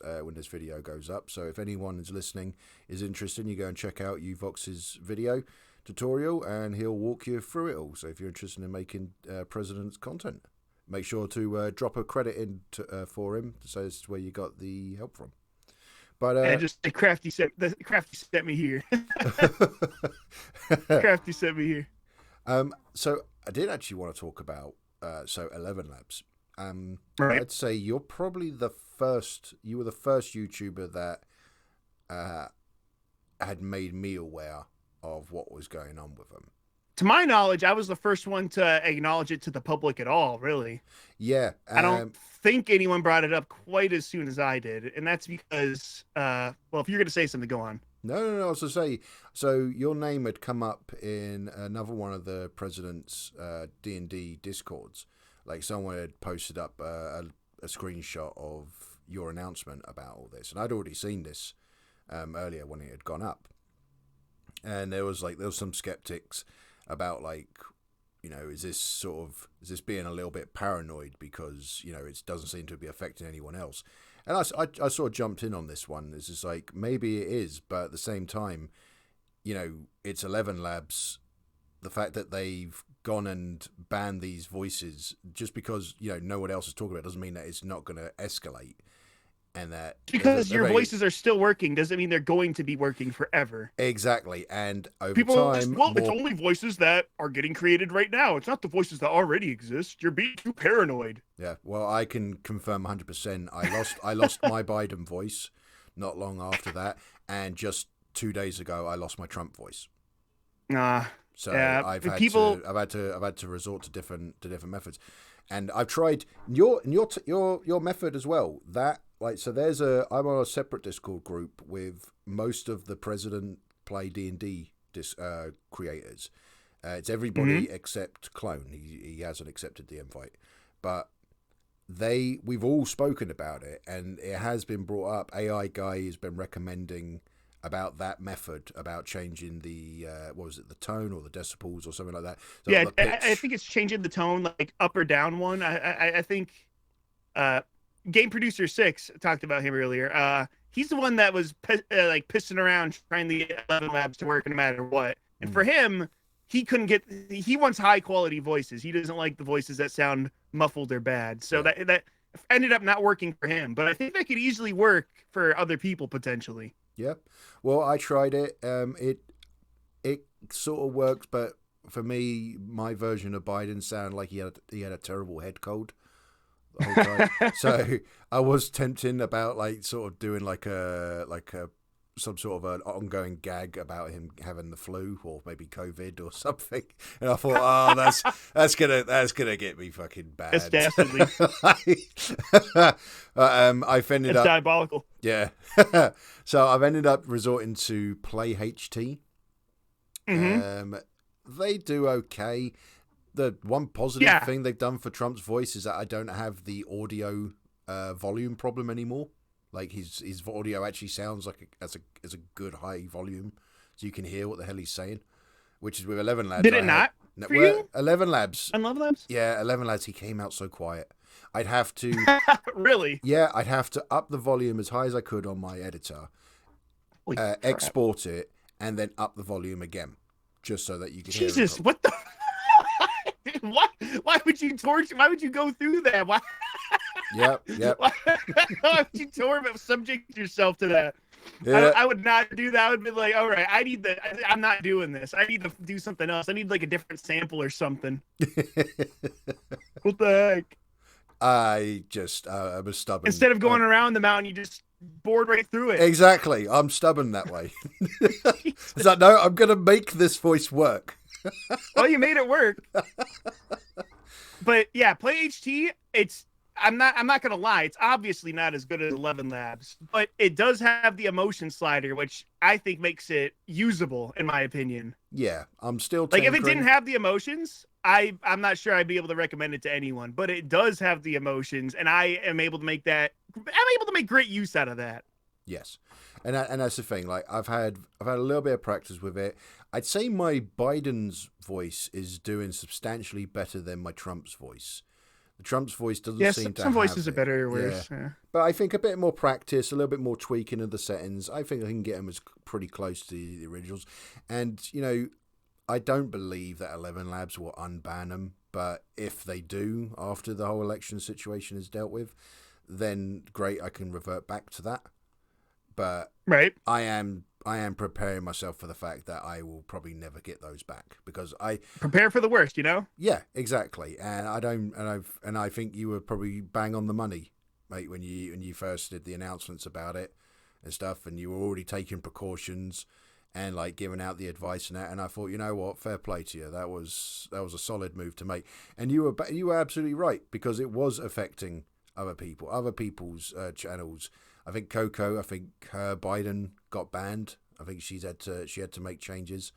video goes up. So if anyone is listening is interested, you go and check out YOUVOX's video tutorial and he'll walk you through it all. So if you're interested in making President's content, make sure to drop a credit in for him, so it's where you got the help from. But and just the crafty sent me here. Crafty sent me here. So I did actually want to talk about 11 Labs. Right. I'd say you were the first YouTuber that had made me aware of what was going on with them. To my knowledge, I was the first one to acknowledge it to the public at all, really. Yeah. I don't think anyone brought it up quite as soon as I did. And that's because, well, if you're going to say something, go on. No. I was to say, so your name had come up in another one of the President's D&D Discords. Like someone had posted up a screenshot of your announcement about all this. And I'd already seen this earlier when it had gone up. And there was some skeptics about like, you know, is this being a little bit paranoid because, you know, it doesn't seem to be affecting anyone else. And I sort of jumped in on this one. It's just like, maybe it is, but at the same time, you know, it's 11 Labs. The fact that they've gone and banned these voices just because, you know, no one else is talking about it doesn't mean that it's not going to escalate. And that because your voices are still working doesn't mean they're going to be working forever. Exactly. And over time, it's only voices that are getting created right now. It's not the voices that already exist. You're being too paranoid. Yeah. Well, I can confirm 100%. I lost my Biden voice not long after that, and just 2 days ago, I lost my Trump voice. So yeah, I've had to resort to different methods, and I've tried your method as well. That. Like, so I'm on a separate Discord group with most of the President Play D&D creators. It's everybody except Clone. He hasn't accepted the invite. But we've all spoken about it, and it has been brought up. AI Guy has been recommending about that method, about changing the, the tone or the decibels or something like that. So yeah, I think it's changing the tone, like up or down one. I think... Game Producer 6 talked about him earlier. He's the one that was pissing around trying to get 11 Labs to work no matter what. And for him, he wants high quality voices. He doesn't like the voices that sound muffled or bad. So that ended up not working for him. But I think that could easily work for other people potentially. Yeah. Well, I tried it. It sort of works, but for me, my version of Biden sounded like he had a terrible head cold. The whole time. So I was tempting about like sort of doing like a some sort of an ongoing gag about him having the flu or maybe COVID or something, and I thought, oh, that's gonna get me fucking bad. That's dastardly. I've ended up diabolical. Yeah. So I've ended up resorting to Play HT. They do okay. The one positive thing they've done for Trump's voice is that I don't have the audio volume problem anymore. Like his audio actually sounds like as a good high volume, so you can hear what the hell he's saying. Which is with 11 Labs. Did it not? For you? 11 Labs. On 11 Labs? Yeah, 11 Labs. He came out so quiet. I'd have to, Really? yeah, I'd have to up the volume as high as I could on my editor, Holy crap. export it, and then up the volume again, just so that you could hear it. Jesus, what the? Why would you torture? Why would you go through that? Why? Yep. Why would you subject yourself to that? Yeah. I would not do that. I would be like, all right, I'm not doing this. I need to do something else. I need like a different sample or something. What the heck? I'm stubborn. Instead of going around the mountain, you just bored right through it. Exactly. I'm stubborn that way. It's like, no, I'm going to make this voice work. Well, you made it work. But yeah, Play HT, I'm not gonna lie, it's obviously not as good as 11 Labs, but it does have the emotion slider, which I think makes it usable, in my opinion. Yeah, I'm still like, if it didn't have the emotions, I'm not sure I'd be able to recommend it to anyone, but it does have the emotions, and I'm able to make great use out of that. Yes. And that's the thing. Like, I've had a little bit of practice with it. I'd say my Biden's voice is doing substantially better than my Trump's voice. The Trump's voice doesn't seem to have some voices it. are better or worse. Yeah. But I think a bit more practice, a little bit more tweaking of the settings. I think I can get them as pretty close to the originals. And, you know, I don't believe that 11 Labs will unban them. But if they do, after the whole election situation is dealt with, then great, I can revert back to that. But right. I am preparing myself for the fact that I will probably never get those back, because I prepare for the worst, you know? Yeah, exactly. And I think you were probably bang on the money, mate, when you first did the announcements about it and stuff, and you were already taking precautions and like giving out the advice and that. And I thought, you know what, fair play to you. That was a solid move to make. And you were absolutely right, because it was affecting other people's channels. I think Coco, Biden got banned. I think she had to make changes.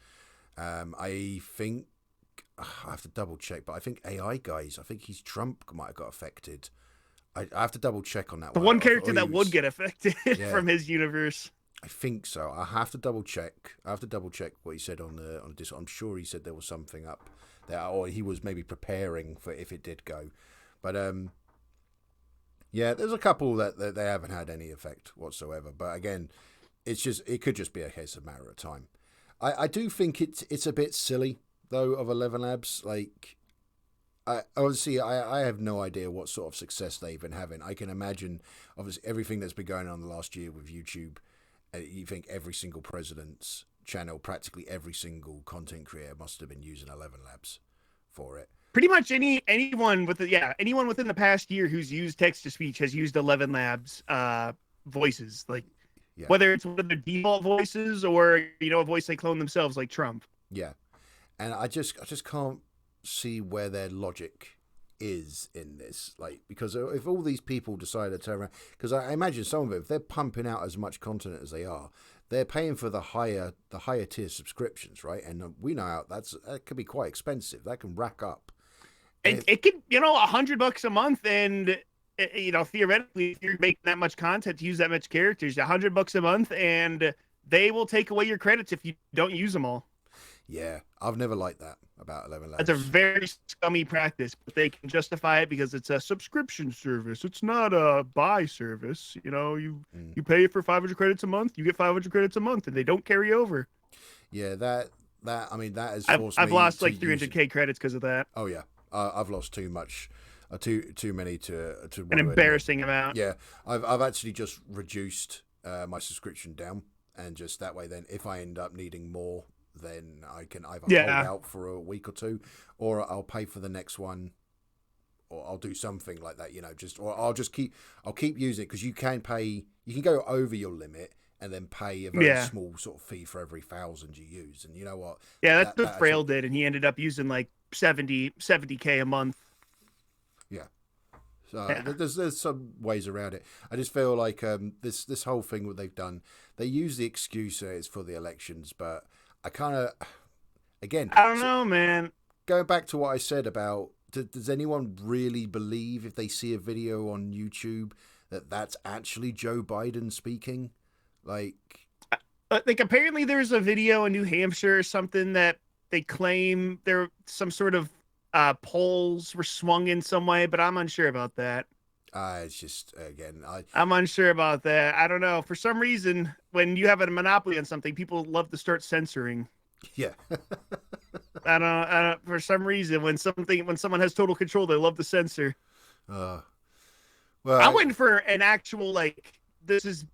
I think I have to double check, but I think AI guys, I think Trump might have got affected. I have to double check on that. The one character that would get affected from his universe. I think so. I have to double check. What he said on the Discord. I'm sure he said there was something up there, or he was maybe preparing for if it did go. But yeah, there's a couple that they haven't had any effect whatsoever. But again, it could just be a case of matter of time. I do think it's a bit silly though of 11 Labs. Like, I have no idea what sort of success they've been having. I can imagine obviously everything that's been going on the last year with YouTube. You think every single president's channel, practically every single content creator must have been using 11 Labs for it. Pretty much anyone within the past year who's used text to speech has used 11 Labs voices, like whether it's one of their default voices or a voice they clone themselves, like Trump. Yeah, and I just can't see where their logic is in this, like, because if all these people decide to turn around, because I imagine some of it, if they're pumping out as much content as they are, they're paying for the higher tier subscriptions, right? And we know how that can be quite expensive. That can rack up. And it could, $100 a month, and theoretically, if you're making that much content to use that much characters, $100 a month, and they will take away your credits if you don't use them all. Yeah, I've never liked that about 11 Labs. That's a very scummy practice, but they can justify it because it's a subscription service. It's not a buy service. You pay for 500 credits a month, you get 500 credits a month, and they don't carry over. Yeah, that has forced I've me lost to like 300k credits because of that. Oh yeah, I've lost too much, too many to an embarrassing amount. Yeah, I've actually just reduced my subscription down, and just that way, then if I end up needing more, then I can either hold out for a week or two, or I'll pay for the next one, or I'll do something like that. Or I'll keep using it, because you can go over your limit and then pay a very small sort of fee for every 1,000 you use. And you know what? Yeah, that's what Frail did, and he ended up using like 70k a month. Yeah. So there's some ways around it. I just feel like this whole thing what they've done, they use the excuse it's for the elections, but I kind of, again, I don't know, man. Going back to what I said about, does anyone really believe if they see a video on YouTube that that's actually Joe Biden speaking? Like apparently there's a video in New Hampshire or something that they claim they're some sort of poles were swung in some way, but I'm unsure about that. It's just again, I'm unsure about that. I don't know. For some reason, when you have a monopoly on something, people love to start censoring. yeah. I don't. For some reason, when someone has total control, they love to censor. Well, I'm waiting for an actual this is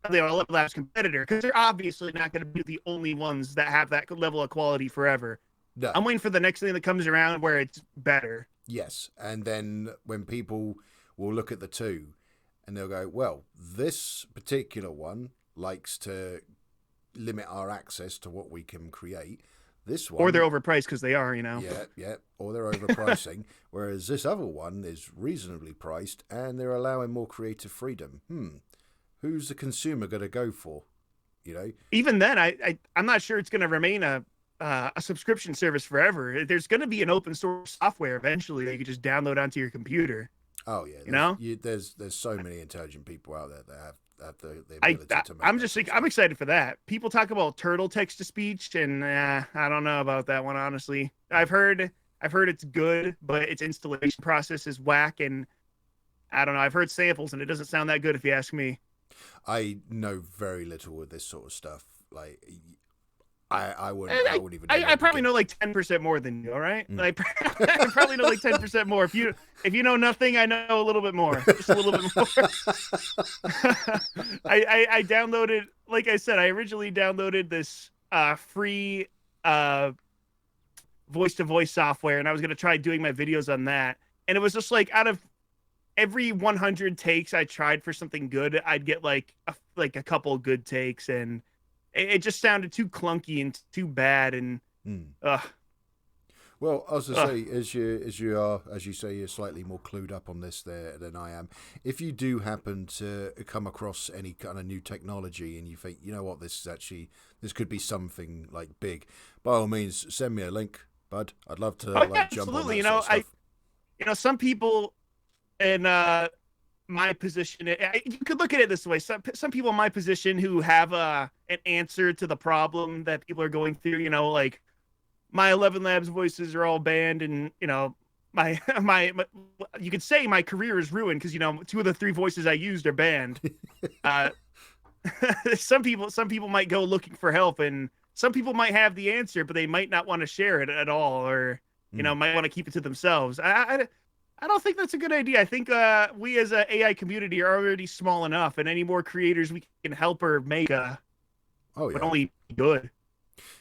the 11 Labs competitor because they're obviously not going to be the only ones that have that level of quality forever. no. I'm waiting for the next thing that comes around where it's better. Yes, and then when people will look at the two, and they'll go, "Well, this particular one likes to limit our access to what we can create. This one, Or they're overpriced because they are, you know. yeah, or they're overpricing. Whereas this other one is reasonably priced, and they're allowing more creative freedom. Who's the consumer going to go for? You know, Even then, I'm not sure it's going to remain a subscription service forever. There's going to be an open source software eventually that you can just download onto your computer. oh yeah, You know, there's so many intelligent people out there that have the ability to make. I'm just I'm excited for that. People talk about turtle text to speech, and I don't know about that one honestly. I've heard it's good, but its installation process is whack, and I don't know. I've heard samples, and it doesn't sound that good if you ask me. I know very little with this sort of stuff. Like, I wouldn't even. I probably know like 10% more than you. All right, I probably know like 10% more. If you know nothing, I know a little bit more, just a little bit more. I downloaded, like I said, I originally downloaded this free voice to voice software, and I was gonna try doing my videos on that, and it was just like out of every 100 takes I tried for something good, I'd get like a couple good takes, and it just sounded too clunky and too bad, and Well, as I say, as you say, you're slightly more clued up on this there than I am. If you do happen to come across any kind of new technology and you think, you know what, this could be something like big, by all means, send me a link, bud. I'd love to jump on that absolutely. sort of stuff. Some people in my position, you could look at it this way: some people in my position who have an answer to the problem that people are going through. You know, like my 11 Labs voices are all banned, and you know my you could say my career is ruined because you know 2 of the 3 voices I used are banned. Some people might go looking for help, and some people might have the answer, but they might not want to share it at all, or you know might want to keep it to themselves. I don't think that's a good idea. I think we as an AI community are already small enough, and any more creators we can help or make would only be good.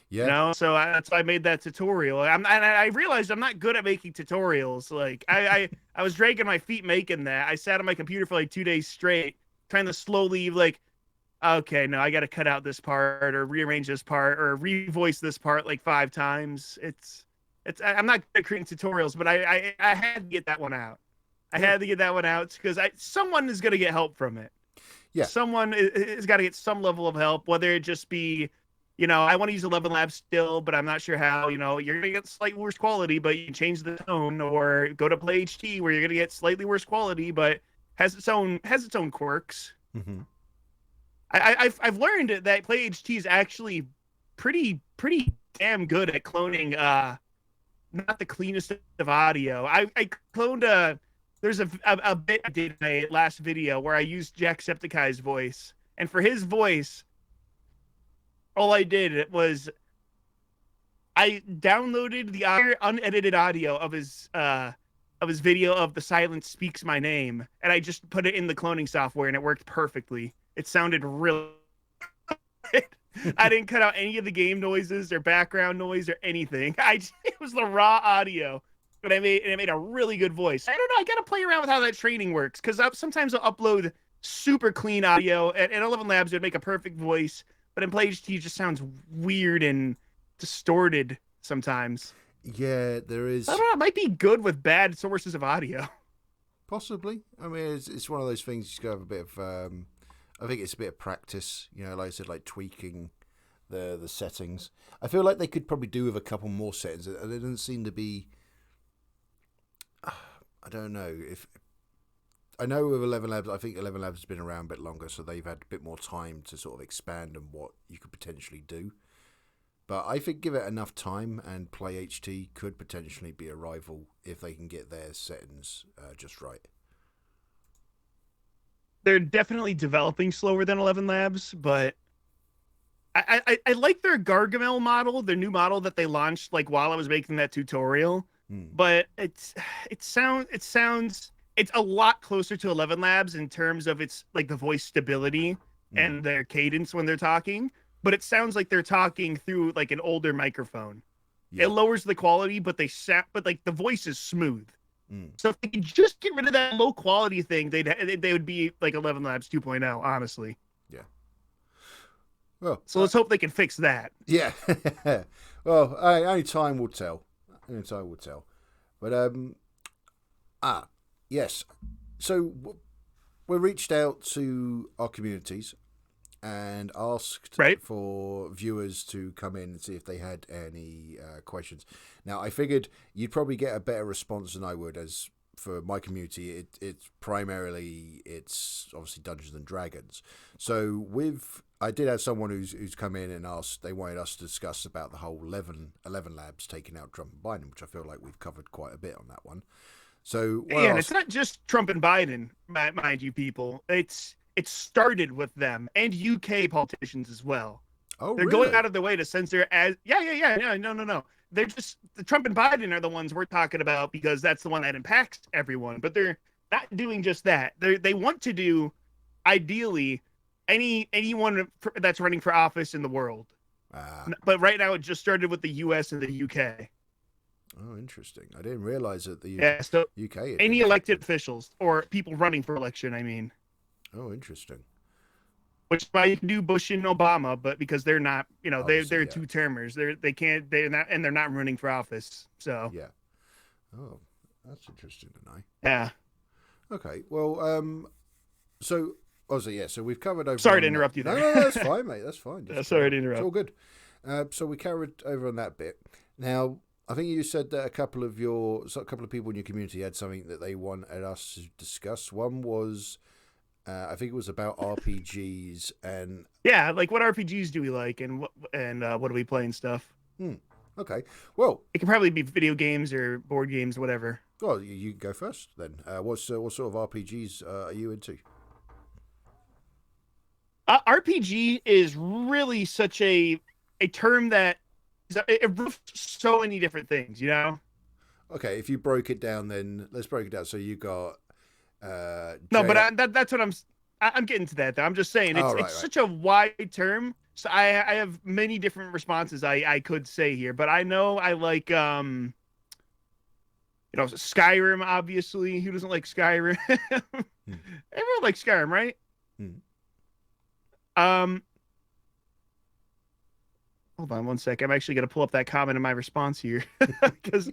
Yeah. You know, so that's why I made that tutorial. And I realized I'm not good at making tutorials. Like I was dragging my feet making that. I sat on my computer for like 2 days straight, trying to slowly like, okay, no, I got to cut out this part or rearrange this part or revoice this part like 5 times. I'm not good at creating tutorials, but I had to get that one out. I had to get that one out because someone is going to get help from it. Yeah. Someone has got to get some level of help, whether it just be, you know, I want to use 11 Labs still, but I'm not sure how. You know, you're going to get slightly worse quality, but you can change the tone, or go to Play HD where you're going to get slightly worse quality, but has its own quirks. Mm-hmm. I've learned that Play HD is actually pretty damn good at cloning not the cleanest of audio. I cloned there's a bit I did in my last video where I used Jacksepticeye's voice, and for his voice, all I did was I downloaded the unedited audio of his video of The Silence Speaks My Name, and I just put it in the cloning software, and it worked perfectly. It sounded really I didn't cut out any of the game noises or background noise or anything. It was the raw audio, but it made a really good voice. I don't know. I got to play around with how that training works, because sometimes I'll upload super clean audio, and 11 Labs would make a perfect voice, but in Play HD it just sounds weird and distorted sometimes. Yeah, there is. I don't know. It might be good with bad sources of audio. Possibly. I mean, it's one of those things. You just got to have a bit of. I think it's a bit of practice, you know, like I said, like tweaking the settings. I feel like they could probably do with a couple more settings. It doesn't seem to be. I don't know if. I know with 11 Labs, I think 11 Labs has been around a bit longer, so they've had a bit more time to sort of expand on what you could potentially do. But I think give it enough time, and Play HT could potentially be a rival if they can get their settings just right. They're definitely developing slower than 11 Labs, but I like their Gargamel model, their new model that they launched like while I was making that tutorial. But it sounds it's a lot closer to 11 Labs in terms of its like the voice stability and their cadence when they're talking. But it sounds like they're talking through like an older microphone. Yeah. It lowers the quality, but but like the voice is smooth. So if they could just get rid of that low quality thing, they would be like 11 Labs 2.0, honestly. Yeah. Well, so let's hope they can fix that. Yeah. Well, only time will tell. Only time will tell. But yes. So we reached out to our communities and asked for viewers to come in and see if they had any questions. Now, I figured you'd probably get a better response than I would, as for my community, it's obviously Dungeons and Dragons. So I did have someone who's come in and asked, they wanted us to discuss about the whole 11 Labs taking out Trump and Biden, which I feel like we've covered quite a bit on that one. So and it's not just Trump and Biden, mind you, people. It started with them and UK politicians as well. Oh, they're going out of their way to censor no. They're just the Trump and Biden are the ones we're talking about because that's the one that impacts everyone. But they're not doing just that. They want to do, ideally, anyone that's running for office in the world. But right now it just started with the US and the UK. Oh, interesting. I didn't realize that the UK. Any elected officials or people running for election, I mean. Oh, interesting. Which is why you can do Bush and Obama, but because they're not, they're two-termers. They're not running for office. So yeah. Oh, that's interesting to know. Yeah. Okay. Well, so we've covered over. Sorry to interrupt you there. No, that's fine, mate. That's fine. Sorry to interrupt. It's all good. So we carried over on that bit. Now, I think you said that a couple of people in your community had something that they wanted us to discuss. One was, I think it was about RPGs and like what RPGs do we like and what do we play and stuff. Okay, well, it can probably be video games or board games, whatever. Well, you go first then. What sort of RPGs are you into? RPG is really such a term that it roofs so many different things, Okay, if you broke it down, then let's break it down. So you got no, but that's what I'm getting to that though. I'm just saying it's such a wide term. So I have many different responses I could say here, but I know I like Skyrim, obviously. Who doesn't like Skyrim? Everyone likes Skyrim, right? Hold on one sec. I'm actually going to pull up that comment in my response here because,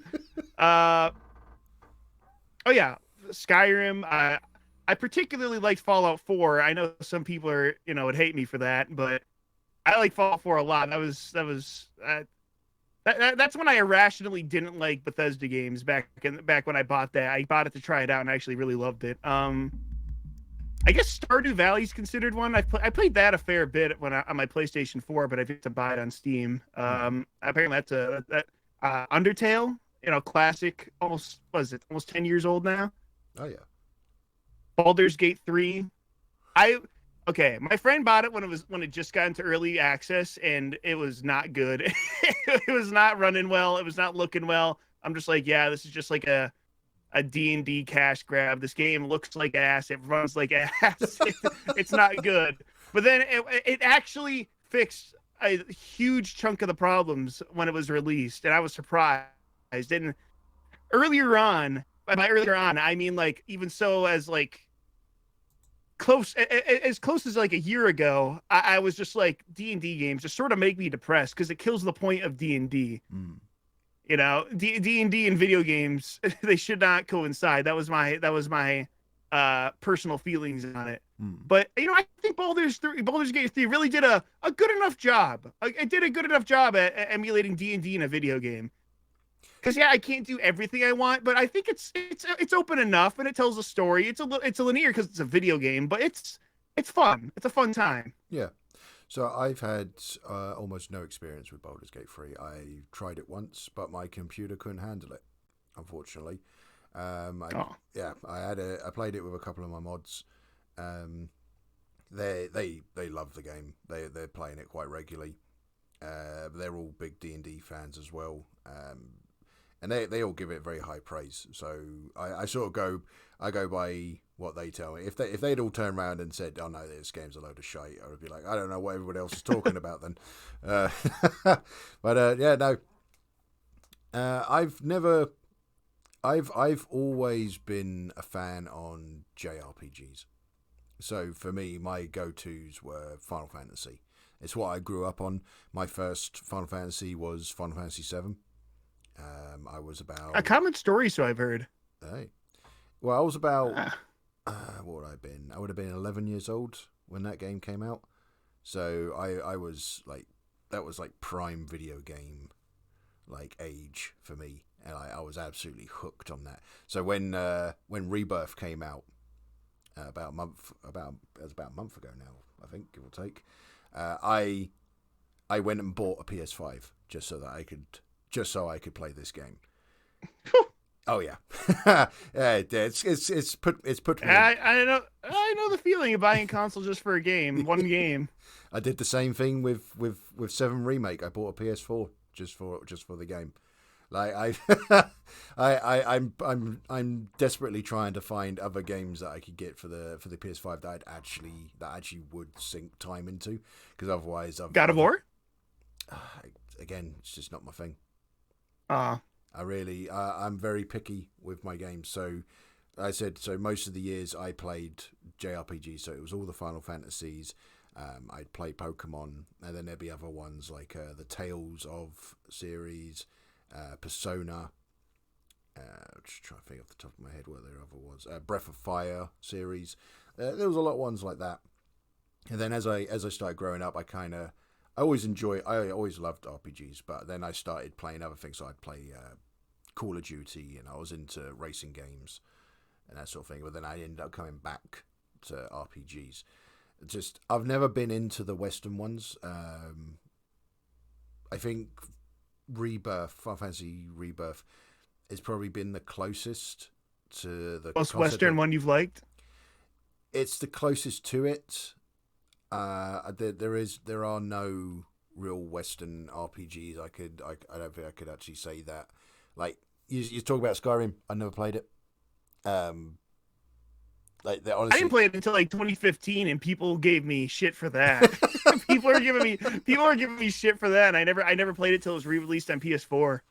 Skyrim. I particularly liked Fallout 4. I know some people would hate me for that, but I like Fallout 4 a lot. That's when I irrationally didn't like Bethesda games back when I bought that. I bought it to try it out and I actually really loved it. I guess Stardew Valley is considered one. I played that a fair bit on my PlayStation 4, but I had to buy it on Steam. Apparently that's Undertale, classic, almost 10 years old now. Oh yeah. Baldur's Gate 3. My friend bought it when it just got into early access, and it was not good. It was not running well. It was not looking well. I'm just like, yeah, this is just like a D&D cash grab. This game looks like ass. It runs like ass. It's not good. But then it actually fixed a huge chunk of the problems when it was released, and I was surprised. And earlier on, I mean like even so as like close as like a year ago, I was just like D&D games just sort of make me depressed because it kills the point of D&D. D&D and video games, they should not coincide. That was my personal feelings on it. But I think Baldur's Gate 3 really did a good enough job. It did a good enough job at emulating D&D in a video game. Because I can't do everything I want, but I think it's open enough and it tells a story. It's a linear because it's a video game, but it's fun. It's a fun time. Yeah. So I've had almost no experience with Baldur's Gate 3. I tried it once, but my computer couldn't handle it, unfortunately. I played it with a couple of my mods. They love the game. They're playing it quite regularly. They're all big D&D fans as well. And they all give it very high praise. So I sort of go by what they tell me. If they'd all turned around and said, "Oh no, this game's a load of shite," I would be like, "I don't know what everybody else is talking about then." I've always been a fan on JRPGs. So for me, my go-tos were Final Fantasy. It's what I grew up on. My first Final Fantasy was Final Fantasy VII. I was about a common story, so I've heard. Hey, well, I was about what would I have been? I would have been 11 years old when that game came out. So I was like, that was like prime video game like age for me, and I was absolutely hooked on that. So when Rebirth came out, about a month ago now, I think, give or take, I went and bought a PS5 just so I could play this game. Oh yeah, yeah. It's put me. I know the feeling of buying a console just for a game, one game. I did the same thing with 7 Remake. I bought a PS4 just for the game. Like I'm desperately trying to find other games that I could get for the PS5 that actually would sink time into, because otherwise God of War. Again, it's just not my thing. I'm very picky with my games. So most of the years I played JRPGs, so it was all the Final Fantasies. I'd play Pokemon, and then there'd be other ones like the Tales of series, Persona. Just trying to think off the top of my head what there other was. Breath of Fire series. There was a lot of ones like that. And then as I started growing up, I always loved RPGs, but then I started playing other things. So I'd play Call of Duty, and I was into racing games and that sort of thing. But then I ended up coming back to RPGs. I've never been into the Western ones. I think Final Fantasy Rebirth has probably been the closest to the most Western one you've liked. It's the closest to it. There are no real Western RPGs. I don't think I could actually say that. Like you talk about Skyrim, I never played it. Honestly, I didn't play it until like 2015, and people gave me shit for that. people are giving me shit for that, and I never played it till it was re-released on PS4.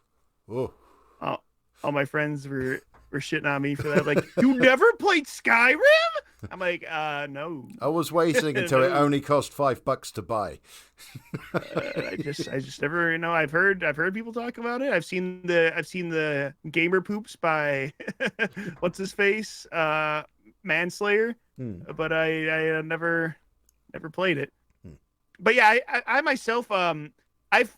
Oh, all my friends were shitting on me for that. Like, you never played Skyrim? I'm like, no. I was waiting until it only cost $5 to buy. I just never, I've heard people talk about it. I've seen the gamer poops by what's his face, Manslayer, but I never played it. But yeah, I myself, I've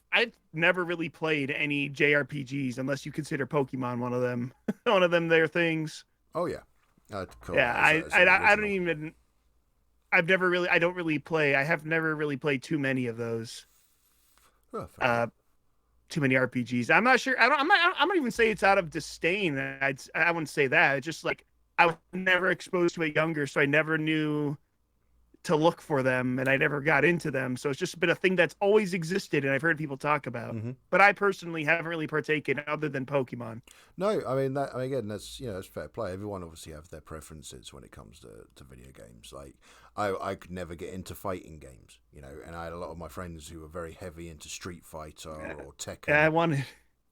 never really played any JRPGs unless you consider Pokemon one of them. One of them, their things. Oh yeah. Cool. Yeah, I don't even. I don't really play. I have never really played too many of those. Too many RPGs. I'm not sure. I'm not even say it's out of disdain. I wouldn't say that. It's just like I was never exposed to it younger, so I never knew to look for them, and I never got into them. So it's just been a thing that's always existed, and I've heard people talk about. Mm-hmm. But I personally haven't really partaken other than Pokemon. No, again, that's that's fair play. Everyone obviously have their preferences when it comes to video games. Like I could never get into fighting games, and I had a lot of my friends who were very heavy into Street Fighter or Tekken. Yeah,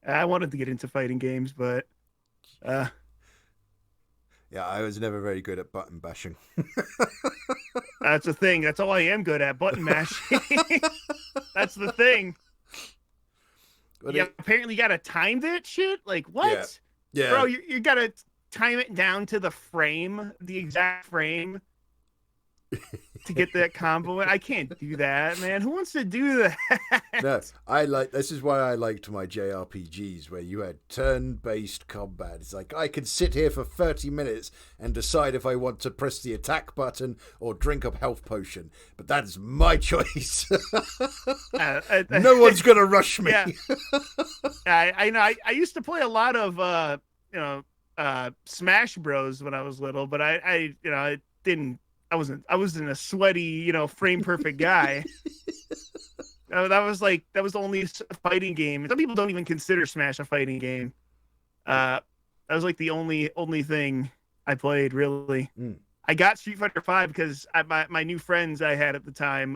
I wanted to get into fighting games, but yeah, I was never very good at button bashing. That's the thing. That's all I am good at, button mashing. That's the thing. Apparently you gotta time that shit? Like, what? Yeah. Bro, you gotta time it down to the frame, the exact frame. to get that combo. I can't do that, man. Who wants to do that? No, this is why I liked my JRPGs where you had turn-based combat. It's like I could sit here for 30 minutes and decide if I want to press the attack button or drink a health potion. But that's my choice. No one's going to rush me. Yeah. I know. I used to play a lot of, Smash Bros when I was little, but I wasn't a sweaty, frame perfect guy. That was the only fighting game. Some people don't even consider Smash a fighting game. That was like the only thing I played, really. I got Street Fighter V because my new friends I had at the time,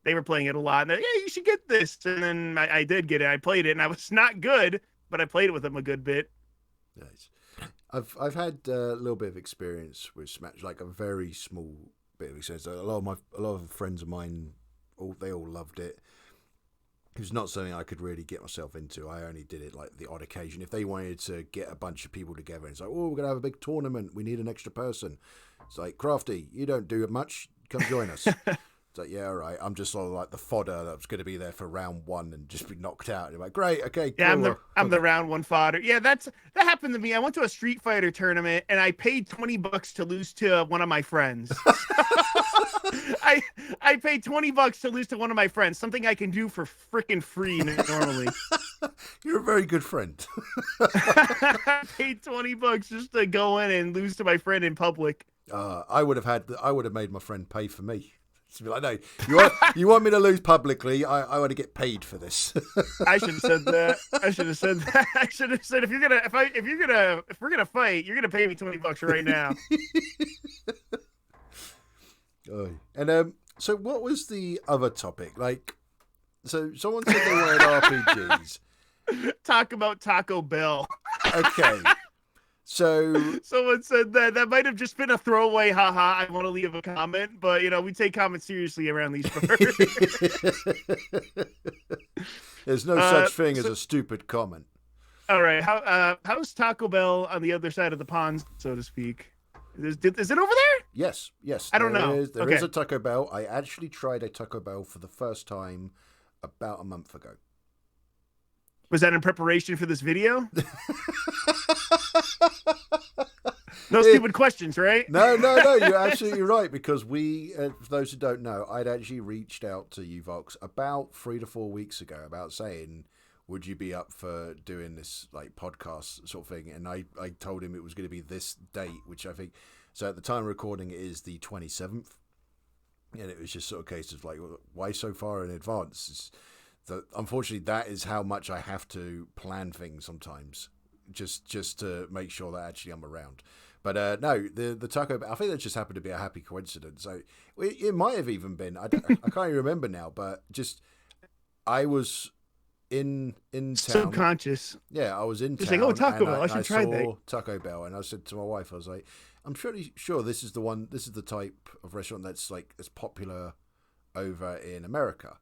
they were playing it a lot. And they're like, yeah, you should get this. And then I did get it. I played it, and I was not good, but I played it with them a good bit. Nice. I've had a little bit of experience with Smash, like a very small bit of experience. A lot of friends of mine, they all loved it. It was not something I could really get myself into. I only did it like the odd occasion. If they wanted to get a bunch of people together, and it's like, oh, we're gonna have a big tournament. We need an extra person. It's like, Crafty, you don't do much. Come join us. It's like, yeah, all right. I'm just sort of like the fodder that was going to be there for round one and just be knocked out. You're like, great, okay, cool. Yeah, I'm the round one fodder. Yeah, that happened to me. I went to a Street Fighter tournament and I paid $20 to lose to one of my friends. I paid $20 to lose to one of my friends, something I can do for freaking free normally. You're a very good friend. I paid $20 just to go in and lose to my friend in public. I would have made my friend pay for me. To be like, no, you want me to lose publicly? I want to get paid for this. I should have said that. I should have said if we're gonna fight, you're gonna pay me $20 right now. And so what was the other topic? Like, so someone said they wanted RPGs. Talk about Taco Bell. Okay. So someone said that might have just been a throwaway, haha. I want to leave a comment, but we take comments seriously around these birds. There's no such thing as a stupid comment. All right, how's Taco Bell on the other side of the pond, so to speak? Is it over there? Yes. I don't know. There is a Taco Bell. I actually tried a Taco Bell for the first time about a month ago. Was that in preparation for this video? No stupid questions, right? No, you're absolutely right, because we, for those who don't know, I'd actually reached out to YOUVOX about 3 to 4 weeks ago about saying, would you be up for doing this like podcast sort of thing? And I told him it was going to be this date, which I think, so at the time of recording it is the 27th. And it was just sort of a case of like, why so far in advance? Unfortunately, that is how much I have to plan things sometimes, just to make sure that actually I'm around. But no, the Taco Bell, I think that just happened to be a happy coincidence. So it might have even been, I can't even remember now, but just I was in town. Subconscious. Yeah, I was in town. It's like, oh, Taco Bell, I should try that. Taco Bell, and I said to my wife, I was like, I'm pretty sure this is the type of restaurant that's popular over in America.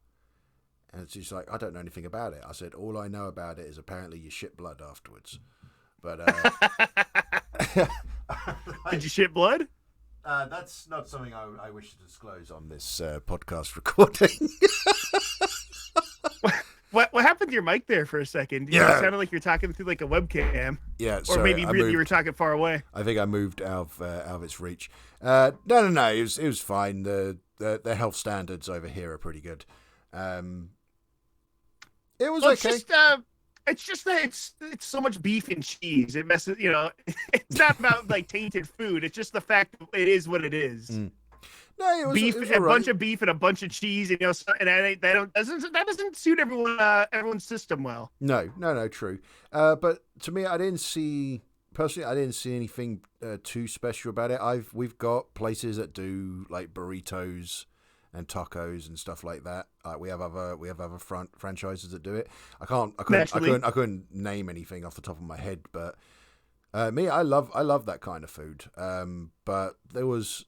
And she's like, I don't know anything about it. I said, all I know about it is apparently you shit blood afterwards. But did you shit blood? That's not something I wish to disclose on this podcast recording. What happened to your mic there for a second? It sounded like you're talking through like a webcam. Yeah, or sorry, maybe you were talking far away. I think I moved out of its reach. No. It was fine. The health standards over here are pretty good. It was okay. It's just that it's so much beef and cheese. It messes, it's not about like tainted food. It's just the fact that it is what it is. Mm. No, it was beef, it was a bunch of beef and a bunch of cheese, and that doesn't suit everyone's system well. No, true. But to me, I didn't see anything too special about it. We've got places that do like burritos and tacos and stuff like that. We have other franchises that do it. I couldn't name anything off the top of my head, but me, I love that kind of food. But there was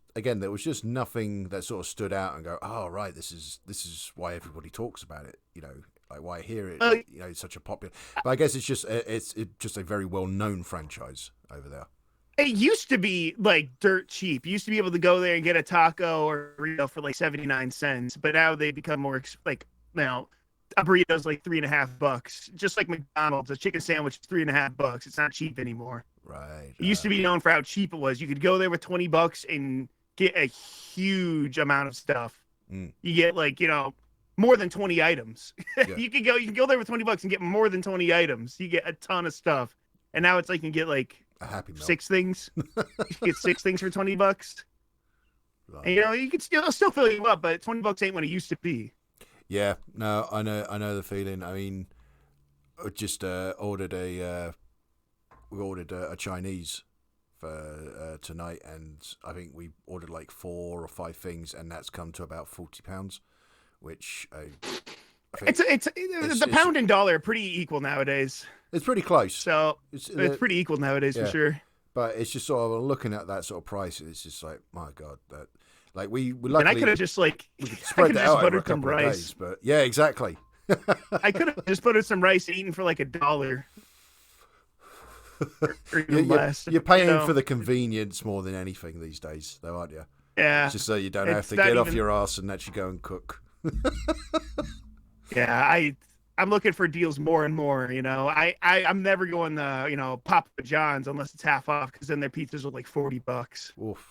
just nothing that sort of stood out and go, oh right, this is why everybody talks about it. Like why I hear it. It's such a popular. But I guess it's just a very well known franchise over there. It used to be like dirt cheap. You used to be able to go there and get a taco or a burrito for like 79 cents, but now they become more like now a burrito's like $3.50. Just like McDonald's, a chicken sandwich is $3.50. It's not cheap anymore. Right. It used to be known for how cheap it was. You could go there with $20 and get a huge amount of stuff. You get like, more than 20 items. Yeah. You can go there with $20 and get more than 20 items. You get a ton of stuff. And now it's like you can get like a Happy Meal. 6 things. You get 6 things for $20. Right. And you can still fill you up, but $20 ain't what it used to be. Yeah, no, I know the feeling. I mean, I just ordered a Chinese for tonight, and I think we ordered like 4 or 5 things, and that's come to about £40, which I think the pound and dollar are pretty equal nowadays. It's pretty close. So it's pretty equal nowadays, for sure. But it's just sort of looking at that sort of price. It's just like, my God, that like we luckily. And I could have just like spread that out over a couple of days, but yeah, exactly. I could have just buttered some rice and eaten for like $1. Or even less. You're paying for the convenience more than anything these days, though, aren't you? Yeah. Just so you don't have to get off your ass and actually go and cook. Yeah, I'm looking for deals more and more. I'm never going to Papa John's unless it's half off, because then their pizzas are like $40. Oof.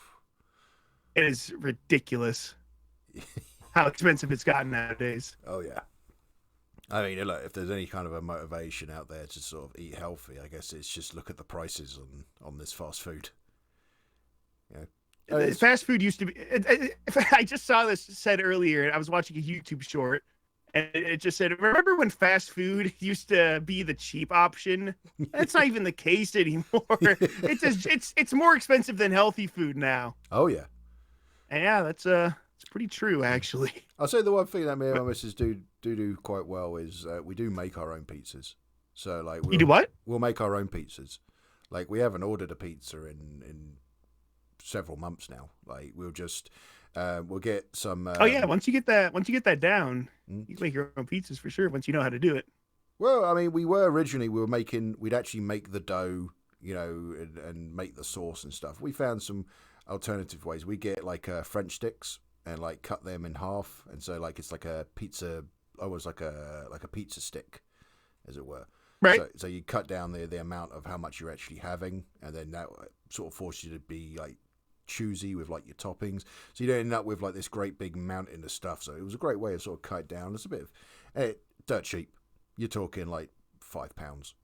It is ridiculous how expensive it's gotten nowadays. Oh yeah. I mean, look, if there's any kind of a motivation out there to sort of eat healthy, I guess it's just look at the prices on this fast food. Yeah. Fast food used to be. I just saw this said earlier. I was watching a YouTube short, and it just said, "Remember when fast food used to be the cheap option? That's not even the case anymore. It's more expensive than healthy food now." Oh yeah. And yeah, it's pretty true, actually. I'll say the one thing that me and my missus do quite well is we do make our own pizzas. So like you do what? We'll make our own pizzas. Like we haven't ordered a pizza in several months now. Like we'll just we'll get some. Oh yeah, once you get that down, you can make your own pizzas for sure. Once you know how to do it. Well, I mean, we'd actually make the dough, and make the sauce and stuff. We found some alternative ways. We get like French sticks and like cut them in half, and so like it's like a pizza, almost like a pizza stick, as it were. Right. So you cut down the amount of how much you're actually having, and then that sort of forces you to be like choosy with like your toppings, so you don't end up with like this great big mountain of stuff. So it was a great way of sort of cut down. It's a bit of dirt cheap. You're talking like £5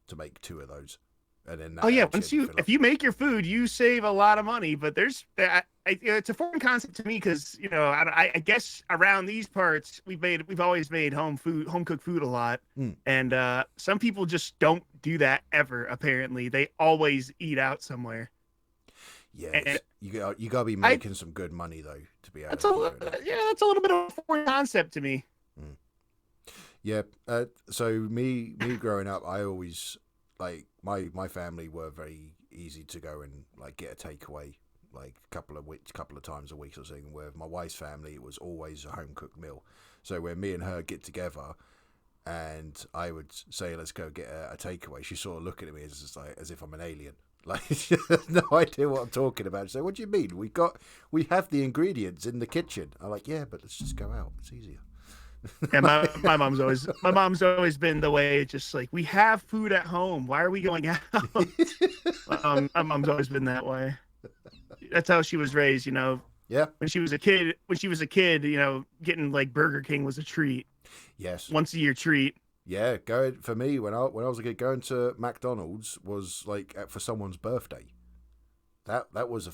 to make 2 of those. And then if you make your food, you save a lot of money. But it's a foreign concept to me, because I guess around these parts we've always made home cooked food a lot, and some people just don't do that ever. Apparently, they always eat out somewhere. Yeah, you gotta be making some good money though to be able. That's a little bit of a foreign concept to me. Yeah, so me growing up, I always. Like my family were very easy to go and like get a takeaway like a couple of times a week or something. Where my wife's family, it was always a home cooked meal. So when me and her get together, and I would say let's go get a takeaway, she's sort of looking at me as if I'm an alien. Like she has no idea what I'm talking about. So what do you mean? We have the ingredients in the kitchen. I'm like, yeah, but let's just go out. It's easier. Yeah, my mom's always been the way. Just like, we have food at home. Why are we going out? My mom's always been that way. That's how she was raised. Yeah. When she was a kid, getting like Burger King was a treat. Yes. Once a year treat. Yeah, for me when I was a kid, going to McDonald's was like for someone's birthday. That was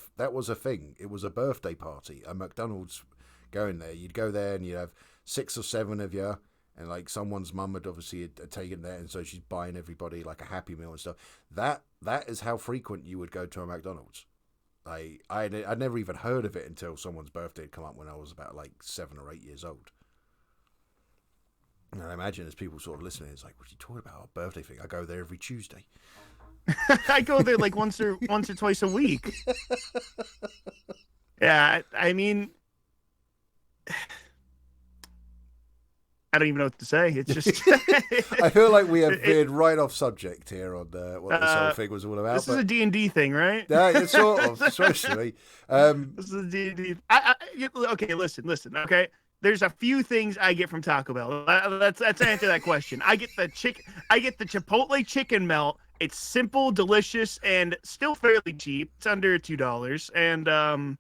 a thing. It was a birthday party. A McDonald's, going there, you'd go there and you'd have 6 or 7 of you, and like someone's mum had obviously had taken that, and so she's buying everybody like a Happy Meal and stuff. That is how frequent you would go to a McDonald's. I'd never even heard of it until someone's birthday had come up when I was about like 7 or 8 years old. And I imagine as people sort of listening, it's like, what are you talking about? A birthday thing? I go there every Tuesday. I go there like once or twice a week. Yeah, I mean, I don't even know what to say. It's just I feel like we have veered right off subject here on what this whole thing was all about. This is a D&D thing, right? Yeah, it's sort of, supposed to be. This is a D&D. Okay, listen. Okay, there's a few things I get from Taco Bell. Let's answer that question. I get the Chipotle chicken melt. It's simple, delicious, and still fairly cheap. It's under $2, and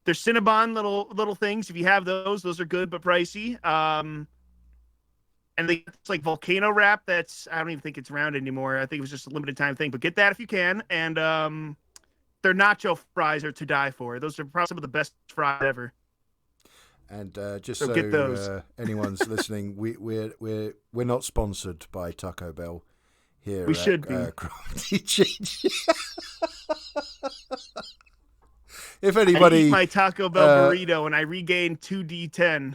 there's Cinnabon little things. If you have those are good but pricey. And it's like volcano wrap. I don't even think it's around anymore. I think it was just a limited time thing. But get that if you can. And their nacho fries are to die for. Those are probably some of the best fries ever. And just so get those. Anyone's listening, we're not sponsored by Taco Bell here. We should be. Crafty Cheech. If anybody, I eat my Taco Bell burrito and I regain 2D10.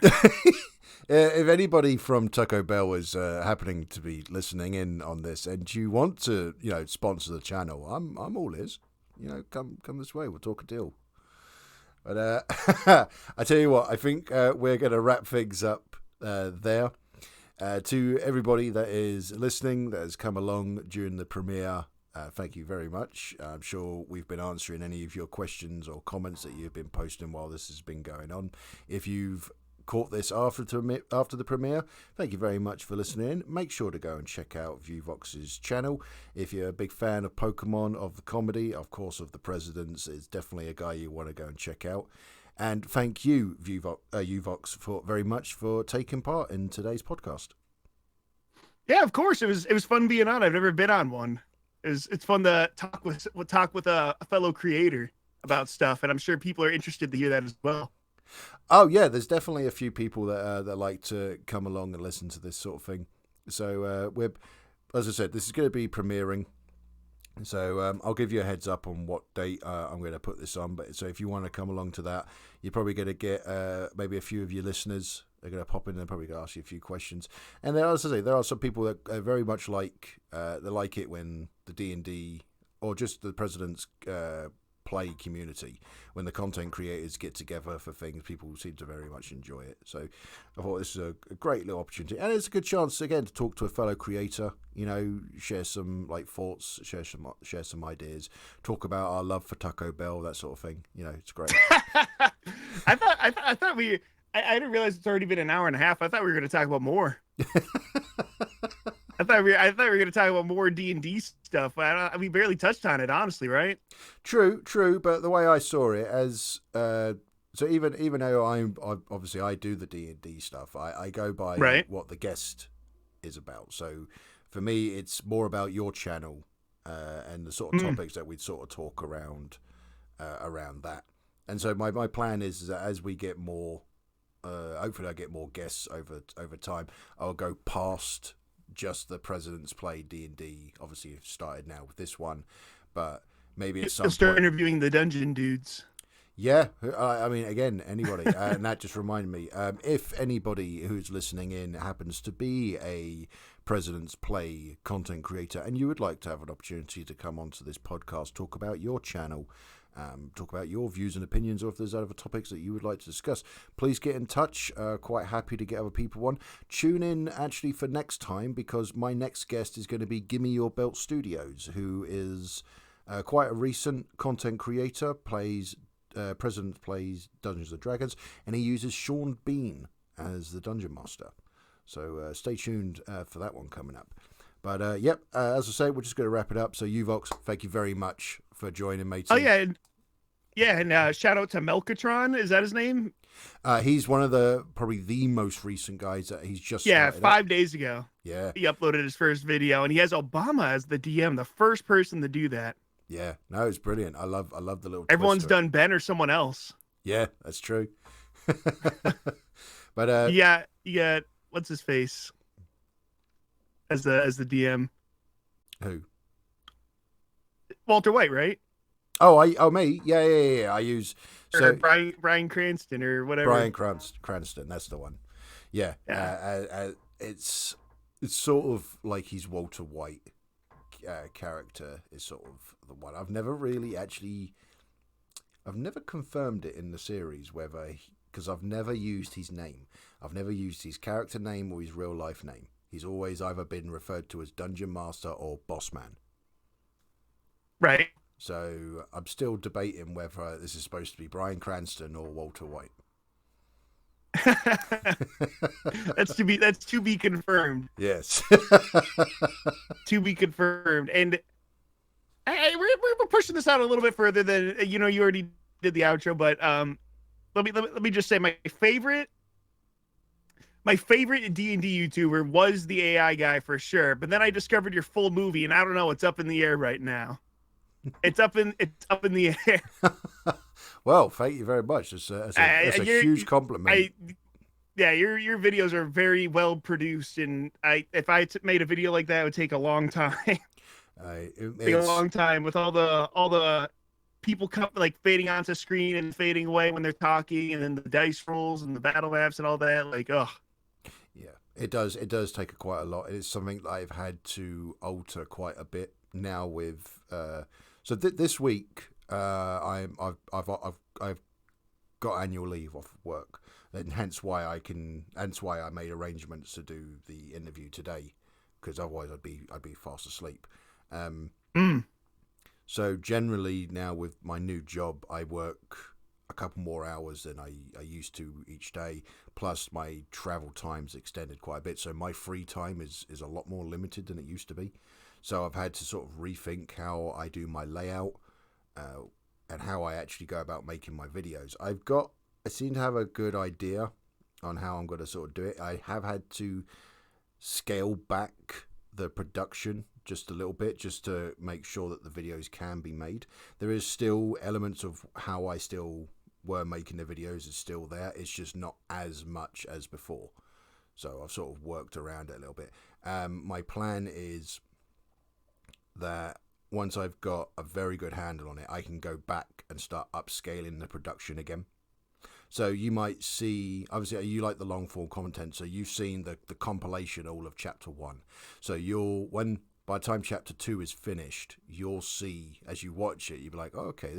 If anybody from Taco Bell is happening to be listening in on this, and you want to, sponsor the channel, I'm all ears. Come this way. We'll talk a deal. But I tell you what, I think we're going to wrap things up there. To everybody that is listening, that has come along during the premiere, thank you very much. I'm sure we've been answering any of your questions or comments that you've been posting while this has been going on. If you've caught this after the premiere, thank you very much for listening. Make sure to go and check out YOUVOX's channel. If you're a big fan of Pokemon, of the comedy, of course of the Presidents, it's definitely a guy you want to go and check out. And thank you, YOUVOX, very much for taking part in today's podcast. Yeah, of course. It was fun being on. I've never been on one. It's fun to talk with a fellow creator about stuff, and I'm sure people are interested to hear that as well. Oh yeah, there's definitely a few people that like to come along and listen to this sort of thing. So as I said, this is going to be premiering. So I'll give you a heads up on what date I'm going to put this on. But so if you want to come along to that, you're probably going to get maybe a few of your listeners. They're going to pop in and probably going to ask you a few questions. And there, as I say, there are some people that are very much like they like it when the D&D or just the President's play community, when the content creators get together for things, people seem to very much enjoy it. So I thought this is a great little opportunity, and it's a good chance again to talk to a fellow creator, share some thoughts, share some ideas, talk about our love for Taco Bell, that sort of thing. It's great. I thought I didn't realize it's already been an hour and a half. I thought we were going to talk about more. I thought we were going to talk about more D&D stuff. We barely touched on it, honestly, right? True. But the way I saw it as so even though I do the D&D stuff, I go by what the guest is about. So for me, it's more about your channel and the sort of topics that we'd sort of talk around that. And so my plan is that as we get more, hopefully I get more guests over time, I'll go past just the President's Play D&D. Obviously you've started now with this one, but maybe at some point start interviewing the dungeon dudes. Yeah, I mean, again, anybody. And that just reminded me, if anybody who's listening in happens to be a President's Play content creator and you would like to have an opportunity to come onto this podcast, talk about your channel, talk about your views and opinions, or if there's other topics that you would like to discuss, please get in touch. Quite happy to get other people on. Tune in actually for next time, because my next guest is going to be Gimme Your Belt Studios, who is quite a recent content creator, President plays Dungeons and Dragons, and he uses Sean Bean as the Dungeon Master. So stay tuned for that one coming up. But as I say, we're just going to wrap it up. So YOUVOX, thank you very much for joining, mate. Oh yeah, and shout out to Melkatron. Is that his name? He's one of probably the most recent guys that he's just 5 days ago. Yeah, he uploaded his first video, and he has Obama as the DM, the first person to do that. Yeah, no, it's brilliant. I love the little. Everyone's done Ben or someone else. Yeah, that's true. But yeah, what's his face as the DM? Who? Walter White, right? Oh, me? Yeah. I use Bryan Cranston or whatever. Bryan Cranston, that's the one. Yeah. It's sort of like his Walter White character is sort of the one. I've never confirmed it in the series whether because I've never used his name. I've never used his character name or his real life name. He's always either been referred to as Dungeon Master or Boss Man. Right. So I'm still debating whether this is supposed to be Bryan Cranston or Walter White. That's to be confirmed. Yes. To be confirmed. And we're pushing this out a little bit further than you already did the outro, but let me just say my favorite D&D YouTuber was the AI guy for sure. But then I discovered your full movie, and I don't know, it's up in the air right now. It's up in the air. Well, thank you very much. It's a huge compliment. Your videos are very well produced, and if I made a video like that, it would take a long time. Take a long time with all the people like fading onto screen and fading away when they're talking, and then the dice rolls and the battle maps and all that. Like, ugh. Yeah, it does. It does take quite a lot. It's something that I've had to alter quite a bit now with. So this week, I've got annual leave off work, and hence why I made arrangements to do the interview today, because otherwise I'd be fast asleep. So generally now with my new job, I work a couple more hours than I used to each day. Plus my travel time's extended quite a bit, so my free time is a lot more limited than it used to be. So I've had to sort of rethink how I do my layout and how I actually go about making my videos. I seem to have a good idea on how I'm going to sort of do it. I have had to scale back the production just a little bit, just to make sure that the videos can be made. There is still elements of how I still were making the videos is still there. It's just not as much as before. So I've sort of worked around it a little bit. My plan is that once I've got a very good handle on it, I can go back and start upscaling the production again. So you might see, obviously you like the long form content, so you've seen the compilation all of chapter 1. So by the time chapter 2 is finished, you'll see, as you watch it, you'll be like, oh, okay,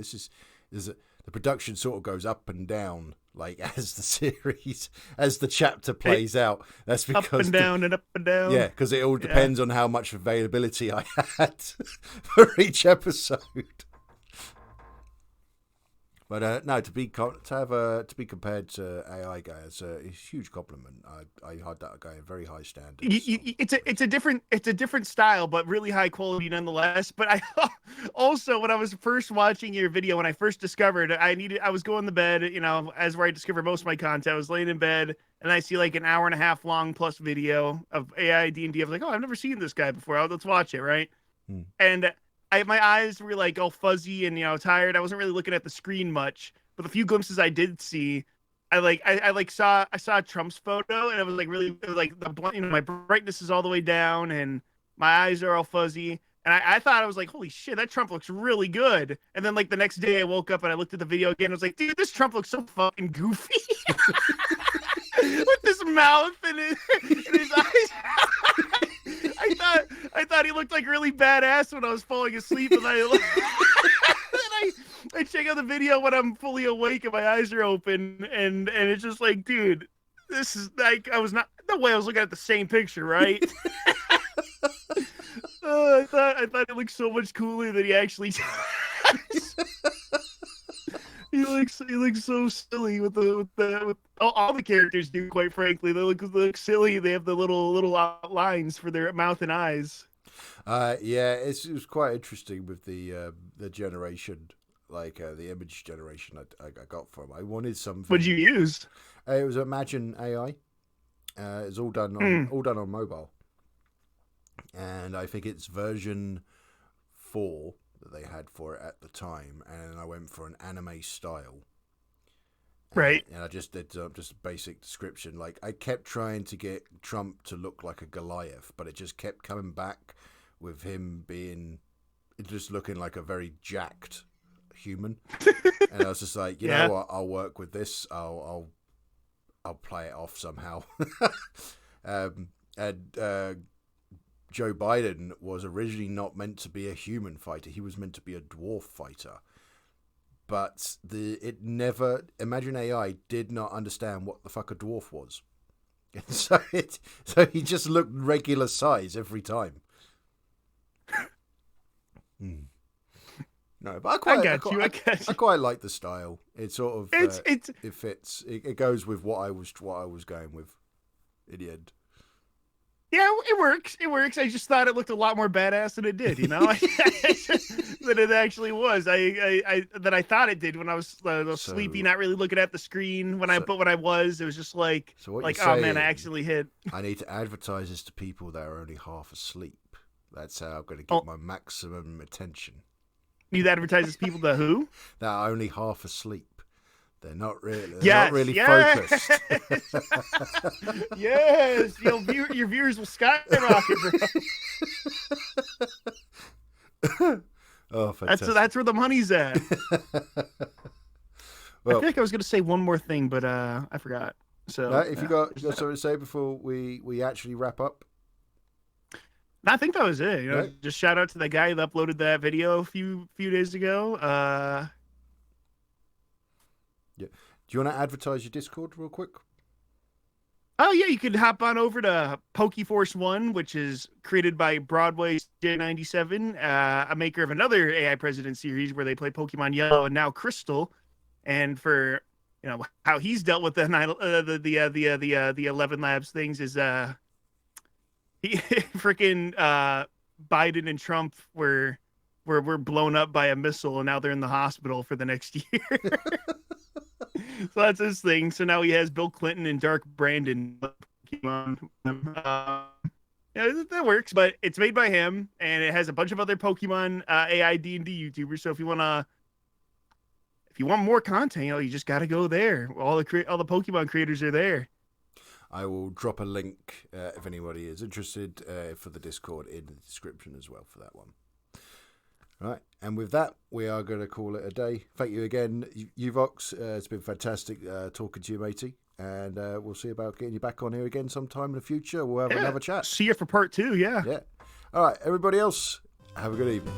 the production sort of goes up and down, like as the chapter plays out. That's because up and down and up and down. Yeah, because it all depends on how much availability I had for each episode. But no, to be compared to AI guy, it's a huge compliment. I had that guy a very high standard. It's a different style, but really high quality nonetheless. But I also, when I was first watching your video, when I first discovered, I was going to bed, as where I discovered most of my content. I was laying in bed and I see like an hour and a half long plus video of AI D&D. I was like, oh, I've never seen this guy before. Let's watch it, right? And my eyes were like all fuzzy and tired. I wasn't really looking at the screen much, but the few glimpses I did see, I saw Trump's photo, and it was like really like my brightness is all the way down and my eyes are all fuzzy, and I thought, I was like, holy shit, that Trump looks really good. And then like the next day I woke up and I looked at the video again. I was like, dude, this Trump looks so fucking goofy with this mouth and his eyes. I thought he looked like really badass when I was falling asleep, and I check out the video when I'm fully awake and my eyes are open, and it's just like, dude, this is like, I was not the way I was looking at the same picture, right? I thought it looked so much cooler than he actually does. He looks so silly with all the characters do, quite frankly. They look silly. They have the little lines for their mouth and eyes. Yeah, it was quite interesting with the generation, like the image generation I got from. I wanted something. What did you use? It was Imagine AI. It's all done on mobile, and I think it's version 4 that they had for it at the time, and I went for an anime style. Right. And I just did just a basic description. Like, I kept trying to get Trump to look like a Goliath, but it just kept coming back with him just looking like a very jacked human. And I was just like, you know what? I'll work with this. I'll play it off somehow. Joe Biden was originally not meant to be a human fighter. He was meant to be a dwarf fighter. but Imagine AI did not understand what the fuck a dwarf was. So he just looked regular size every time. No, but I quite like the style. It sort of it fits. It goes with what I was going with in the end. Yeah, it works. It works. I just thought it looked a lot more badass than it did, you know, than it actually was. I thought it did when I was sleepy, not really looking at the screen. When I was, it was just like, oh man, I actually hit. I need to advertise this to people that are only half asleep. That's how I'm going to get my maximum attention. You advertise this people to who? That are only half asleep. They're not really focused. Yes, your viewers will skyrocket, bro. Oh, fantastic. That's where the money's at. Well, I feel like I was going to say one more thing, but I forgot. So, if you got something to say before we actually wrap up. I think that was it. You know, right. Just shout out to the guy that uploaded that video a few days ago. Yeah. Do you want to advertise your Discord real quick? Oh yeah, you could hop on over to PokeForce 1, which is created by Broadway J97, a maker of another AI President series where they play Pokemon Yellow and now Crystal. And for how he's dealt with the 11 Labs things is he freaking Biden and Trump were blown up by a missile and now they're in the hospital for the next year. So that's his thing. So now he has Bill Clinton and Dark Brandon. That works, but it's made by him and it has a bunch of other Pokemon AI D&D YouTubers. So if you want more content, you just got to go there. All the Pokemon creators are there. I will drop a link if anybody is interested for the Discord in the description as well for that one. All right, and with that, we are going to call it a day. Thank you again, YOUVOX. It's been fantastic talking to you, matey. And we'll see about getting you back on here again sometime in the future. We'll have another chat. See you for part 2, yeah. Yeah. All right, everybody else, have a good evening.